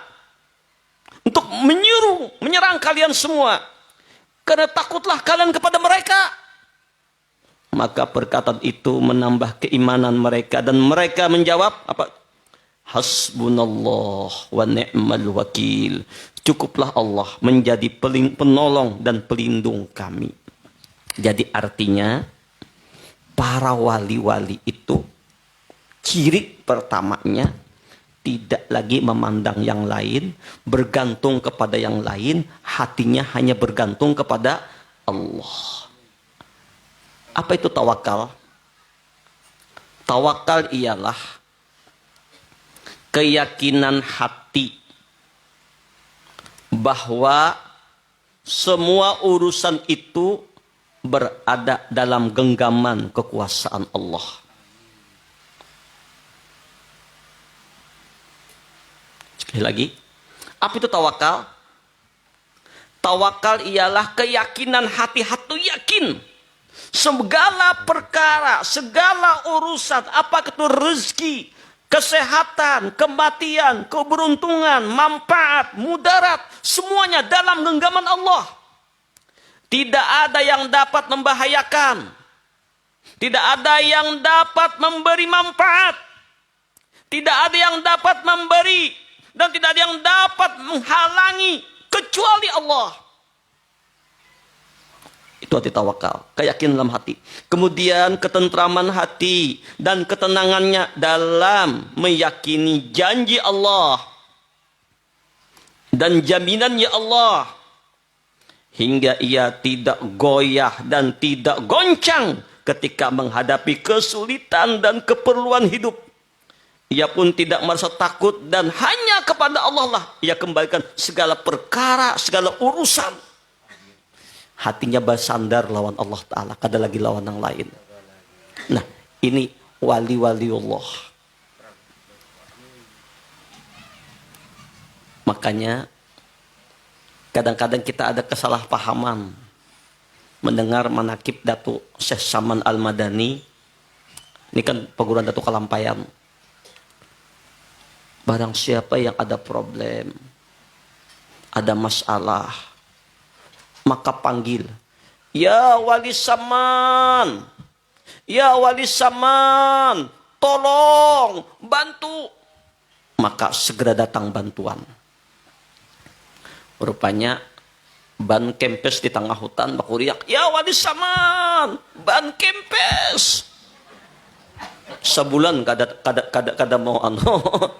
untuk menyerang kalian semua, karena takutlah kalian kepada mereka. Maka perkataan itu menambah keimanan mereka dan mereka menjawab apa? Hasbunallah wa ni'mal wakil. Cukuplah Allah menjadi penolong dan pelindung kami. Jadi artinya para wali-wali itu ciri pertamanya tidak lagi memandang yang lain, bergantung kepada yang lain, hatinya hanya bergantung kepada Allah. Apa itu tawakal? Tawakal ialah keyakinan hati bahwa semua urusan itu berada dalam genggaman kekuasaan Allah. Sekali lagi, apa itu tawakal? Tawakal ialah keyakinan hati-hati yakin segala perkara, segala urusan, apa itu rezeki, kesehatan, kematian, keberuntungan, manfaat, mudarat, semuanya dalam genggaman Allah. Tidak ada yang dapat membahayakan. Tidak ada yang dapat memberi manfaat. Tidak ada yang dapat memberi. Dan tidak ada yang dapat menghalangi kecuali Allah. Itu hati tawakal, keyakinan dalam hati. Kemudian ketentraman hati dan ketenangannya dalam meyakini janji Allah dan jaminannya Allah, hingga ia tidak goyah dan tidak goncang ketika menghadapi kesulitan dan keperluan hidup. Ia pun tidak merasa takut dan hanya kepada Allah lah ia kembalikan segala perkara, segala urusan. Hatinya bersandar lawan Allah Ta'ala, kada lagi lawan yang lain. Nah, ini wali-wali Allah. Makanya kadang-kadang kita ada kesalahpahaman mendengar manakib Datuk Syekh Saman Al-Madani. Ini kan perguruan Datuk Kalampayan. Barang siapa yang ada problem, ada masalah, maka panggil, ya wali Saman, ya wali Saman, tolong, bantu. Maka segera datang bantuan. Rupanya ban kempes di tengah hutan bakuriak, ya wali Saman, ban kempes. Sebulan kada mau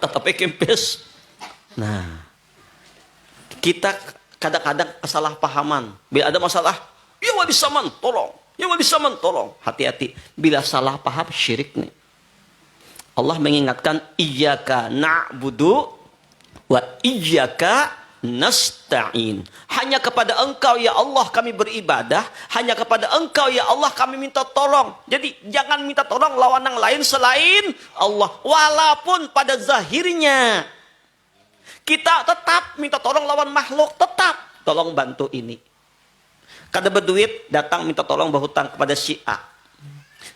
tetapi kempes. Nah, kita kadang-kadang kesalahpahaman. Bila ada masalah, ya wali Saman tolong, ya wali Saman tolong. Hati-hati, bila salah paham syirik nih. Allah mengingatkan, iyyaka na'budu wa iyyaka nasta'in. Hanya kepada Engkau ya Allah kami beribadah, hanya kepada Engkau ya Allah kami minta tolong. Jadi jangan minta tolong lawan yang lain selain Allah. Walaupun pada zahirnya kita tetap minta tolong lawan makhluk, tetap tolong bantu ini. Kada berduit datang minta tolong berhutang kepada si A.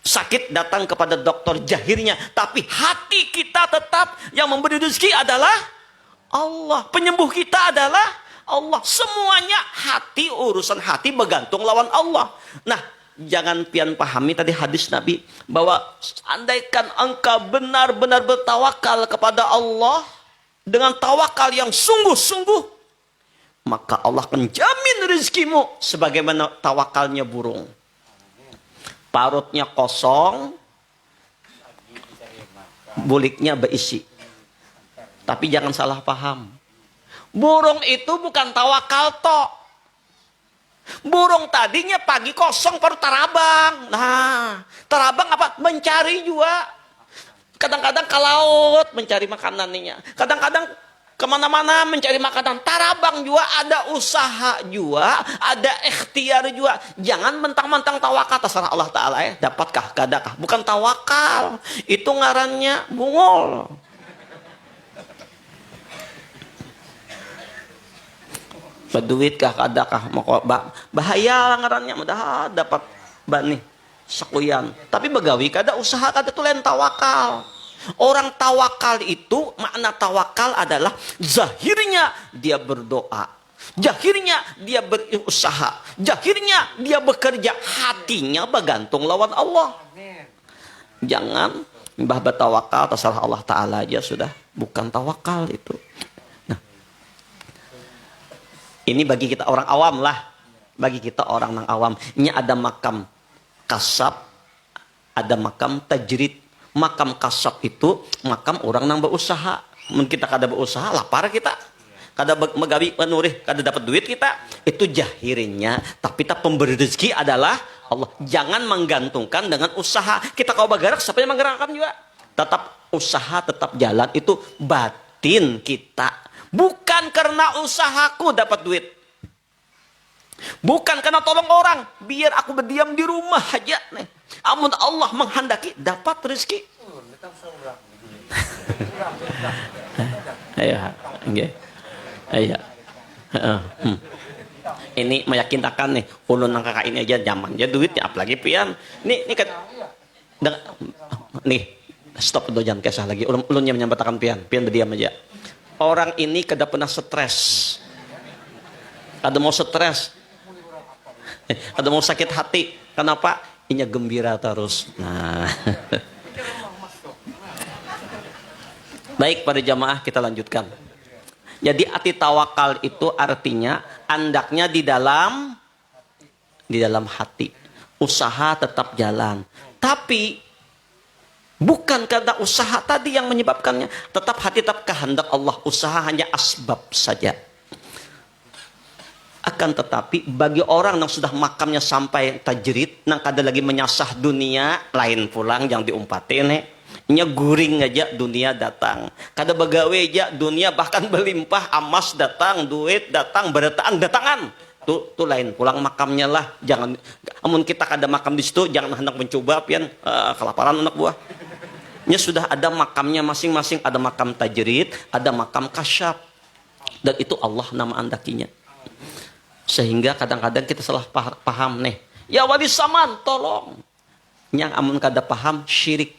Sakit datang kepada dokter jahirnya, tapi hati kita tetap yang memberi rezeki adalah Allah. Penyembuh kita adalah Allah. Semuanya hati, urusan hati bergantung lawan Allah. Nah, jangan pian pahami tadi hadis Nabi bahwa andaikan engkau benar-benar bertawakal kepada Allah dengan tawakal yang sungguh-sungguh, maka Allah akan jamin rezekimu sebagaimana tawakalnya burung. Parutnya kosong, buliknya berisi. Tapi jangan salah paham. Burung itu bukan tawakal tok. Burung tadinya pagi kosong baru tarabang. Nah, tarabang apa? Mencari juga. Kadang-kadang ke laut mencari makanannya. Kadang-kadang kemana-mana mencari makanan. Tarabang juga, ada usaha juga, ada ikhtiar juga. Jangan mentang-mentang tawakal terserah Allah Ta'ala ya. Dapatkah, kadakah? Bukan tawakal. Itu ngarannya bungol. Berduit kah, kadakah? Bahaya ngarannya. Mudah dapat bani sekuyan. Tapi begawi kada usaha kada tu lain tawakal. Orang tawakal itu, makna tawakal adalah zahirnya dia berdoa, zahirnya dia berusaha, zahirnya dia bekerja, hatinya bergantung lawan Allah. Jangan mbah bertawakal terserah Allah Ta'ala aja sudah. Bukan tawakal itu. Nah, ini bagi kita orang awam lah. Bagi kita orang yang awam. Ini ada makam kasab, ada makam tajrid. Makam kasab itu makam orang yang berusaha. Mungkin kita kada berusaha, lapar kita. Kada megawi menurih, kada dapat duit kita. Itu jahirnya. Tapi tak pemberi rezeki adalah Allah. Jangan menggantungkan dengan usaha. Kita kau bergerak, siapa yang menggerakkan juga? tetap usaha, tetap jalan, itu batin kita. Bukan karena usahaku dapat duit. Bukan karena tolong orang, biar aku berdiam di rumah aja. Nih. Amun Allah menghendaki dapat rezeki. Iya, nggih. Iya. Ini meyakinkan nih, ulun nang kakak ini aja zaman ya duitnya apalagi pian. Nih kan nih stop dulu jangan kesah lagi. Ulun yang menyambatakan pian berdiam aja. Orang ini kada pernah stres. Ada mau stres. Ada mau sakit hati. Kenapa? Inya gembira terus. Nah. Baik pada jamaah kita lanjutkan. Jadi ati tawakal itu artinya andaknya di dalam hati. Usaha tetap jalan. Tapi bukan karena usaha tadi yang menyebabkannya. Tetap hati tetap kehendak Allah. Usaha hanya asbab saja. Akan tetapi bagi orang yang sudah makamnya sampai tajrid, nang kada lagi menyasah dunia, lain pulang yang diumpatin nya guring aja dunia datang. Kada begawe aja dunia bahkan berlimpah, amas datang, duit datang, berataan datangan. Tuh lain pulang makamnya lah. Jangan amun kita kada makam di situ jangan hendak mencoba pian kelaparan anak buah. Nya sudah ada makamnya masing-masing, ada makam tajrid, ada makam kasyaf. Dan itu Allah nama andakinya. Sehingga kadang-kadang kita salah paham nih. Ya wali saman tolong. Yang amun kada paham syirik.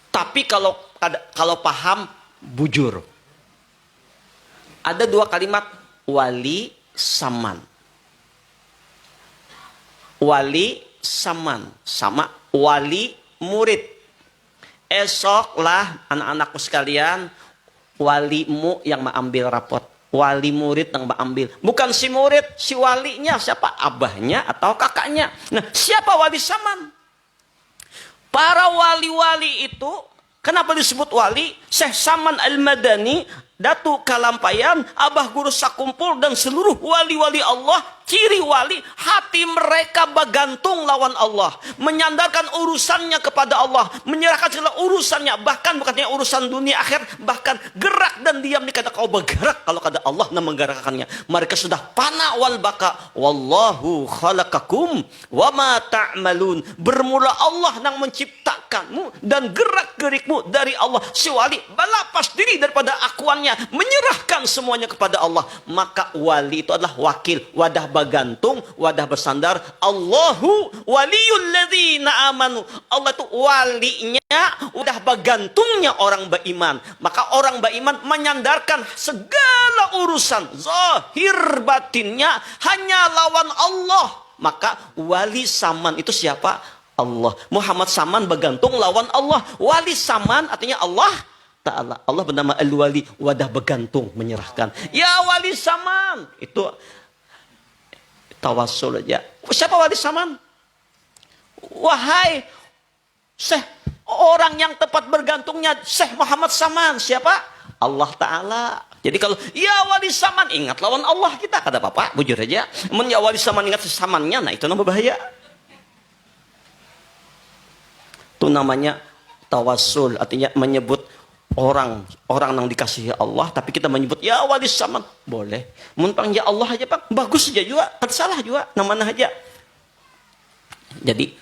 Tapi kalau paham bujur. Ada dua kalimat wali saman. Wali saman sama wali murid. Esoklah anak-anakku sekalian, walimu yang mengambil rapot. Wali murid yang mengambil. Bukan si murid, si walinya. Siapa? Abahnya atau kakaknya. Nah, siapa wali saman? Para wali-wali itu, kenapa disebut wali? Syekh Saman Al-Madani, Datu Kalampayan, Abah Guru Sakumpul, dan seluruh wali-wali Allah, ciri wali, hati mereka bergantung lawan Allah. Menyandarkan urusannya kepada Allah. Menyerahkan segala urusannya. Bahkan bukannya urusan dunia akhir, bahkan gerak dan diam nih kata kau bergerak. Kalau kata Allah yang menggerakkannya. Mereka sudah pana wal baka. Wallahu khalaqakum wa ma ta'malun. Bermula Allah yang menciptakanmu dan gerak-gerikmu dari Allah. Si wali balapas diri daripada akuannya, menyerahkan semuanya kepada Allah. Maka wali itu adalah wakil, wadah bergantung, wadah bersandar. Allahu waliyul ladzina amanu. Allah itu walinya, wadah bergantungnya orang beriman. Maka orang beriman menyandarkan segala urusan zahir batinnya hanya lawan Allah. Maka wali saman itu siapa? Allah. Muhammad saman bergantung lawan Allah. Wali saman artinya Allah Ta'ala. Allah bernama Al-Wali, wadah bergantung, menyerahkan. Ya wali saman. Itu tawasul aja. Siapa wali saman? Wahai Syekh, orang yang tepat bergantungnya Syekh Muhammad Saman. Siapa? Allah Ta'ala. Jadi kalau ya wali saman, ingat lawan Allah kita. Kata Bapak, bujur aja. Men ya wali saman ingat sesamannya, nah itu nama bahaya. Itu namanya tawasul, artinya menyebut orang yang dikasihi Allah, tapi kita menyebut ya wali saman, boleh. Mumpang ya Allah aja Pak, bagus aja juga, kan salah juga, namanya aja. Jadi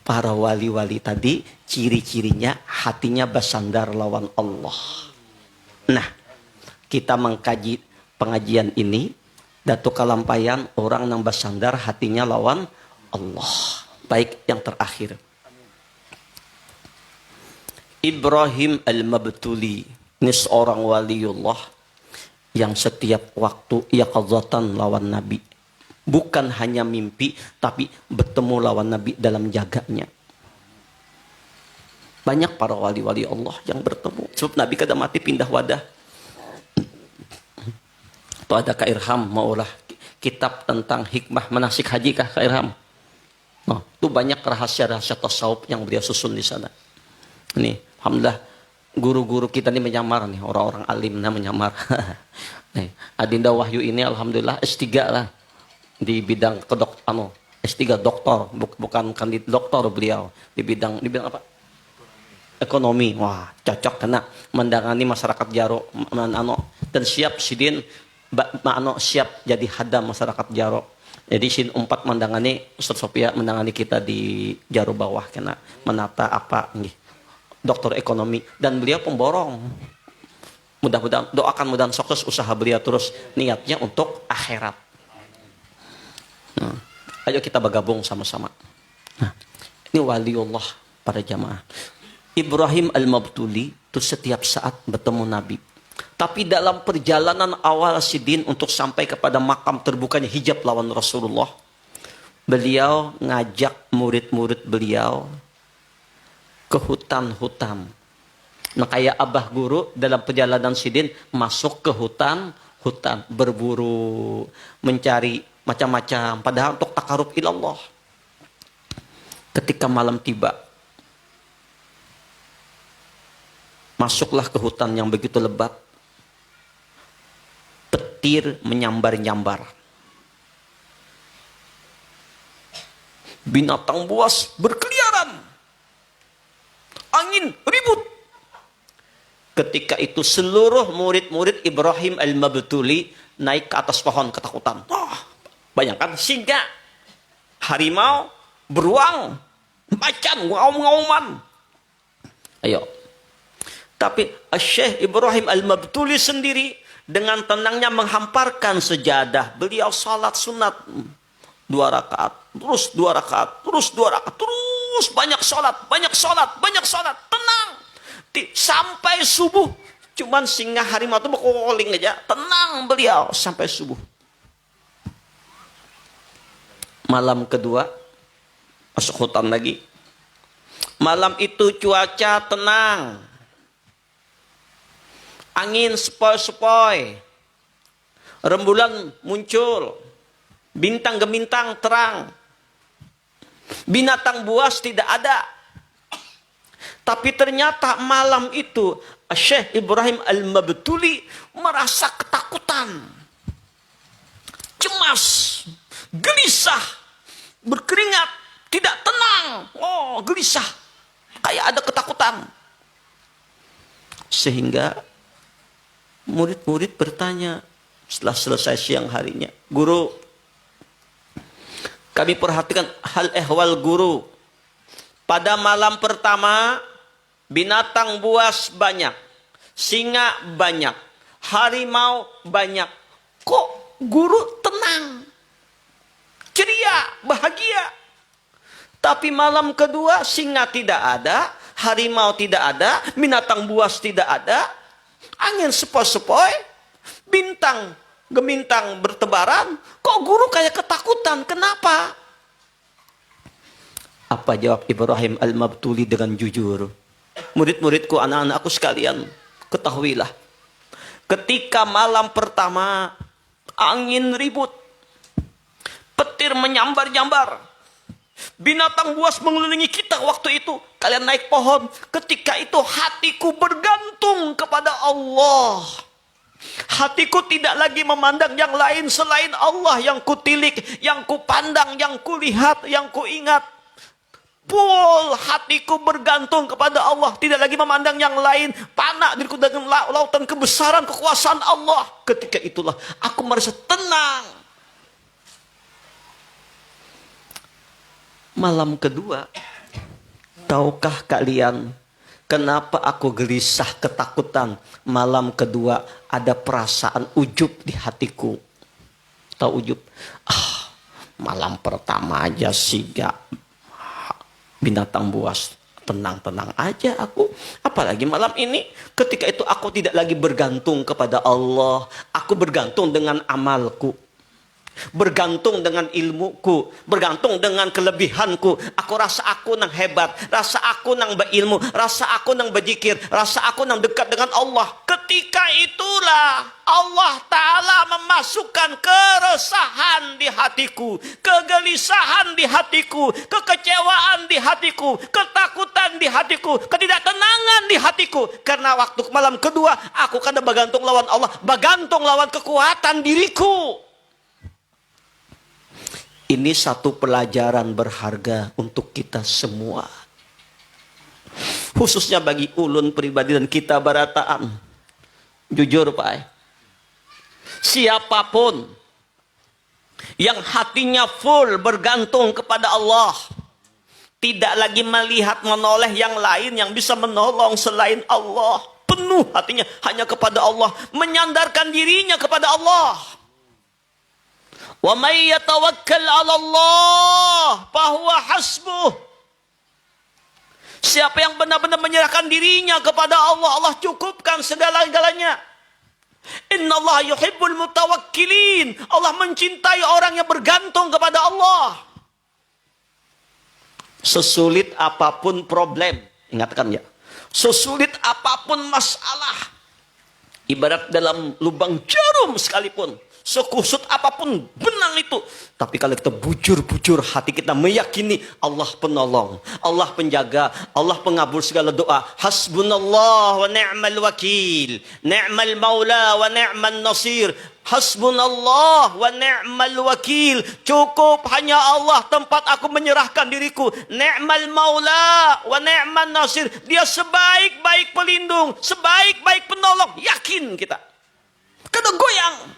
para wali-wali tadi ciri-cirinya hatinya bersandar lawan Allah. Nah, kita mengkaji pengajian ini, Datuk Kalampayan orang yang bersandar hatinya lawan Allah. Baik, yang terakhir. Ibrahim Al-Mabtuli, ini seorang waliullah yang setiap waktu ia qadzatan lawan Nabi. Bukan hanya mimpi, tapi bertemu lawan Nabi dalam jaganya. Banyak para wali-wali Allah yang bertemu. Sebab Nabi kada mati pindah wadah. Itu ada Kak Irham, maulah kitab tentang hikmah manasik haji kah Kak Irham? Oh, itu banyak rahasia-rahasia tasawuf yang beliau susun di sana. Nih, alhamdulillah guru-guru kita ini menyamar nih, orang-orang alimnya menyamar. Nih, Adinda Wahyu ini alhamdulillah S3 lah di bidang S3 doktor, bukan kandidat doktor beliau di bidang apa? ekonomi. Wah, cocok kena mendangani masyarakat Jaro dan siap sidin siap jadi hadam masyarakat Jaro. Jadi sin 4 mendangani Ustaz Sofia mendangani kita di Jaro bawah kena menata apa nih dokter ekonomi dan beliau pemborong. Mudah-mudahan doakan mudah sukses usaha beliau terus niatnya untuk akhirat. Ayo kita bergabung sama-sama. Nah, ini waliullah para jamaah. Ibrahim Al-Mabtuli itu setiap saat bertemu Nabi. Tapi dalam perjalanan awal sidin untuk sampai kepada makam terbukanya hijab lawan Rasulullah, beliau ngajak murid-murid beliau ke hutan-hutan. Nah kayak abah guru dalam perjalanan sidin masuk ke hutan berburu, mencari macam-macam, padahal untuk takarub ilallah. Ketika malam tiba, masuklah ke hutan yang begitu lebat. Petir menyambar-nyambar. Binatang buas berkeliaran. Angin ribut. Ketika itu seluruh murid-murid Ibrahim Al-Mabtuli naik ke atas pohon ketakutan. Bayangkan singa, harimau, beruang, macan, ngaum-ngauman. Ayo. Tapi Syekh Ibrahim Al-Mabtuli sendiri dengan tenangnya menghamparkan sejadah. Beliau salat sunat 2 rakaat, terus 2 rakaat, terus 2 rakaat, terus banyak salat, tenang. Sampai subuh. Cuman singa harimau itu berkoling aja, tenang beliau sampai subuh. Malam kedua masuk hutan lagi. Malam itu cuaca tenang. Angin sepoi-sepoi. Rembulan muncul. Bintang gemintang terang. Binatang buas tidak ada. Tapi ternyata malam itu Syekh Ibrahim Al-Mabtuli merasa ketakutan. Cemas. Gelisah. Berkeringat. Tidak tenang. Oh, gelisah. Kayak ada ketakutan. Sehingga murid-murid bertanya setelah selesai siang harinya, "Guru, kami perhatikan hal ehwal guru. Pada malam pertama, binatang buas banyak, singa banyak, harimau banyak. Kok guru tenang, ceria, bahagia? Tapi malam kedua, singa tidak ada, harimau tidak ada, binatang buas tidak ada. Angin sepoi-sepoi, bintang gemintang bertebaran. Kok guru kayak ketakutan? Kenapa?" Apa jawab Ibrahim Al-Mabtuli dengan jujur? "Murid-muridku, anak-anakku sekalian, ketahuilah. Ketika malam pertama, angin ribut, petir menyambar-nyambar, binatang buas mengelilingi kita waktu itu. Kalian naik pohon. Ketika itu hatiku bergantung kepada Allah. Hatiku tidak lagi memandang yang lain selain Allah yang kutilik, yang kupandang, yang kulihat, yang kuingat. Full hatiku bergantung kepada Allah. Tidak lagi memandang yang lain. Panak diriku dengan lautan kebesaran kekuasaan Allah. Ketika itulah aku merasa tenang." Malam kedua, tahukah kalian kenapa aku gelisah ketakutan? Malam kedua ada perasaan ujub di hatiku. Tahu ujub? Malam pertama aja sih gak binatang buas, tenang-tenang aja aku. Apalagi malam ini, ketika itu aku tidak lagi bergantung kepada Allah. Aku bergantung dengan amalku. Bergantung dengan ilmuku, bergantung dengan kelebihanku. Aku rasa aku nang hebat, rasa aku nang berilmu, rasa aku nang berzikir, rasa aku nang dekat dengan Allah. Ketika itulah Allah Ta'ala memasukkan keresahan di hatiku, kegelisahan di hatiku, kekecewaan di hatiku, ketakutan di hatiku, ketidaktenangan di hatiku. Karena waktu malam kedua aku kada bergantung lawan Allah, bergantung lawan kekuatan diriku. Ini satu pelajaran berharga untuk kita semua. Khususnya bagi ulun pribadi dan kita barataan. Jujur Pak, siapapun yang hatinya full bergantung kepada Allah, tidak lagi melihat menoleh yang lain yang bisa menolong selain Allah, penuh hatinya hanya kepada Allah, menyandarkan dirinya kepada Allah. Wa may yatawakkal 'ala Allah fahuwa hasbuh. Siapa yang benar-benar menyerahkan dirinya kepada Allah, Allah cukupkan segala-galanya. Innallaha yuhibbul mutawakkilin. Allah mencintai orang yang bergantung kepada Allah. Sesulit apapun problem, ingatkan ya, sesulit apapun masalah, ibarat dalam lubang jarum sekalipun, sekusut apapun benang itu, tapi kalau kita bujur-bujur hati kita meyakini Allah penolong, Allah penjaga, Allah pengabul segala doa. Hasbunallah wa ni'mal wakil, ni'mal maula wa ni'mal nasir. Hasbunallah wa ni'mal wakil. Cukup hanya Allah tempat aku menyerahkan diriku. Ni'mal maula wa ni'mal nasir. Dia sebaik-baik pelindung, sebaik-baik penolong. Yakin kita. Kada goyang.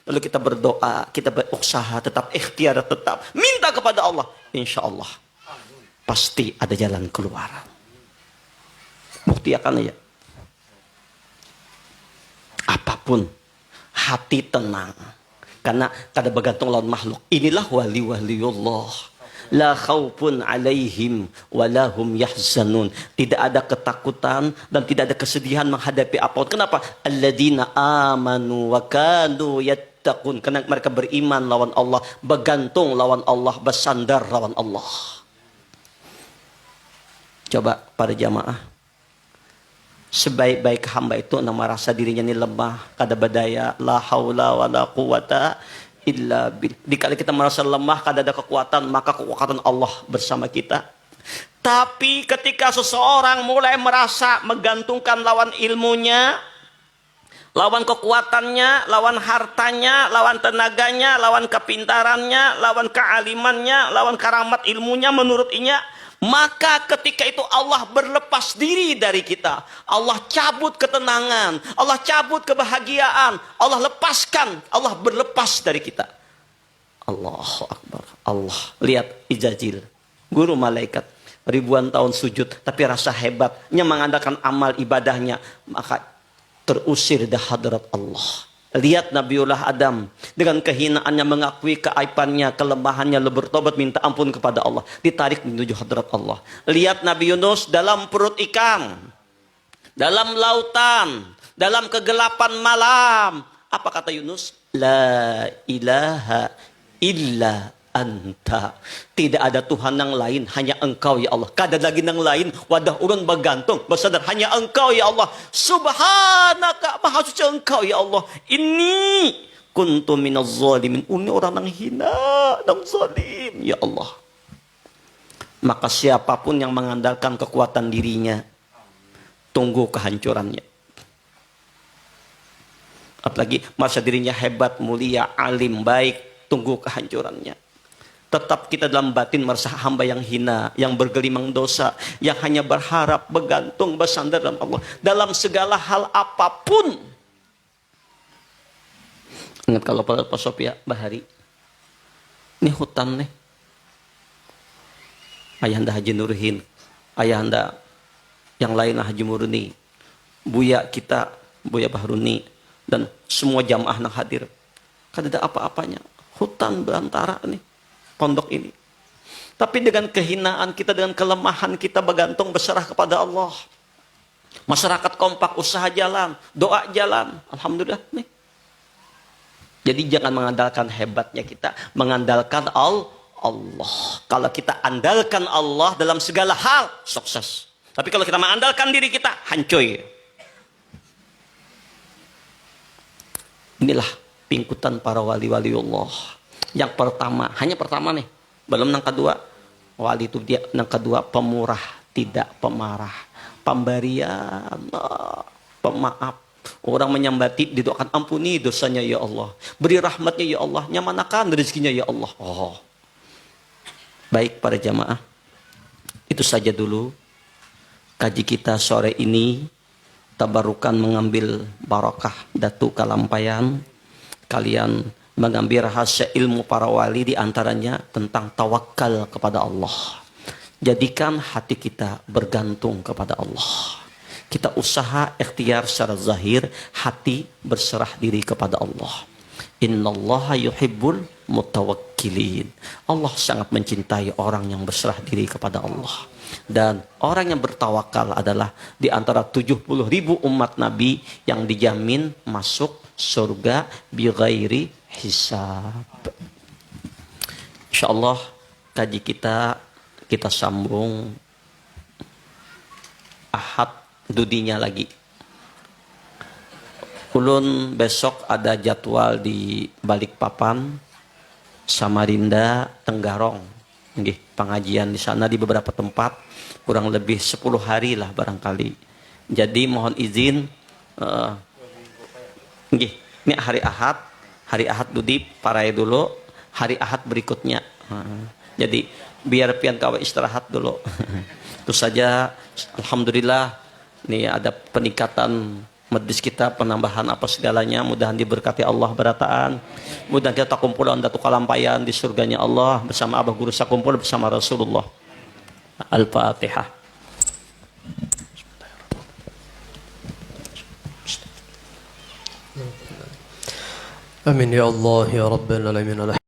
Lalu kita berdoa, kita berusaha tetap, ikhtiar tetap, minta kepada Allah. Insya Allah pasti ada jalan keluar. Bukti akan ya. Apapun, hati tenang. Karena kada bergantung lawan makhluk. Inilah wali-waliullah. La khawfun alaihim walahum yahzanun. Tidak ada ketakutan dan tidak ada kesedihan menghadapi apapun. Kenapa? Alladzina amanu wa kanu yattaqun. Karena mereka beriman lawan Allah, bergantung lawan Allah, bersandar lawan Allah. Coba para jamaah, sebaik-baik hamba itu merasa dirinya ini lemah, kada berdaya, la haula wala quwata illa billah. Dikala kita merasa lemah, kada ada kekuatan, maka kekuatan Allah bersama kita. Tapi ketika seseorang mulai merasa menggantungkan lawan ilmunya, lawan kekuatannya, lawan hartanya, lawan tenaganya, lawan kepintarannya, lawan kealimannya, lawan karamat ilmunya menurut inya, maka ketika itu Allah berlepas diri dari kita. Allah cabut ketenangan, Allah cabut kebahagiaan, Allah lepaskan, Allah berlepas dari kita. Allahu Akbar. Allah, lihat Ijazil, guru malaikat, ribuan tahun sujud, tapi rasa hebatnya mengandalkan amal ibadahnya, maka terusir dari hadrat Allah. Lihat Nabiullah Adam dengan kehinaannya mengakui keaibannya, kelemahannya, bertobat minta ampun kepada Allah, ditarik menuju hadrat Allah. Lihat Nabi Yunus dalam perut ikan, dalam lautan, dalam kegelapan malam. Apa kata Yunus? La ilaha illa anta. Tidak ada Tuhan yang lain, hanya Engkau ya Allah. Kada lagi yang lain, wadah urun bergantung, bersadar hanya Engkau ya Allah. Subhanaka, maha suci Engkau ya Allah. Ini kuntu minaz zalimin. Ini orang yang hina dan zalim ya Allah. Maka siapapun yang mengandalkan kekuatan dirinya, tunggu kehancurannya. Apalagi merasa dirinya hebat, mulia, alim, baik, tunggu kehancurannya. Tetap kita dalam batin merasa hamba yang hina, yang bergelimang dosa, yang hanya berharap, bergantung, bersandar dalam Allah dalam segala hal apapun. Ingat kalau Pak Sofia Bahari, ini hutan nih, Ayahanda Haji Nurhin, Ayahanda yang lain Haji Murni, Buya kita, Buya Bahruni, dan semua jamaah yang hadir. Kan ada apa-apanya, hutan belantara nih, pondok ini. Tapi dengan kehinaan kita, dengan kelemahan kita bergantung berserah kepada Allah. Masyarakat kompak, usaha jalan, doa jalan. Alhamdulillah nih. Jadi jangan mengandalkan hebatnya kita, mengandalkan Allah. Kalau kita andalkan Allah dalam segala hal, sukses. Tapi kalau kita mengandalkan diri kita, hancur. Inilah pingkutan para wali-wali Allah. Yang pertama, hanya pertama nih, belum yang kedua. Wali itu dia, yang kedua pemurah, tidak pemarah, pemberian, pemaaf. Orang menyambati, didoakan ampuni dosanya ya Allah, beri rahmatnya ya Allah, nyamanakan rezekinya ya Allah. Oh, baik para jamaah, itu saja dulu kaji kita sore ini tabarukan mengambil barakah Datu Kalampayan. Kalian mengambil rahasia ilmu para wali, di antaranya tentang tawakal kepada Allah. Jadikan hati kita bergantung kepada Allah. Kita usaha ikhtiar secara zahir, hati berserah diri kepada Allah. Innallaha yuhibbul mutawakkilin. Allah sangat mencintai orang yang berserah diri kepada Allah. Dan orang yang bertawakal adalah di antara 70.000 umat Nabi yang dijamin masuk surga bighairi hisab. Insyaallah kaji kita sambung Ahad dudinya lagi. Ulun besok ada jadwal di Balikpapan, Samarinda, Tenggarong. Nggih, pengajian di sana di beberapa tempat, kurang lebih 10 hari lah barangkali. Jadi mohon izin, nggih, ini hari Ahad dudi parai dulu, hari Ahad berikutnya. Jadi biar pian kawa istirahat dulu. Itu saja, alhamdulillah, nih ada peningkatan majlis kita, penambahan apa segalanya, mudahan diberkati Allah berataan. Mudah kita kumpulan Datu Kalampayan di surganya Allah bersama Abah Guru Sakumpul bersama Rasulullah. Al-Fatihah. Amin ya Allah ya Rabbal Alamin.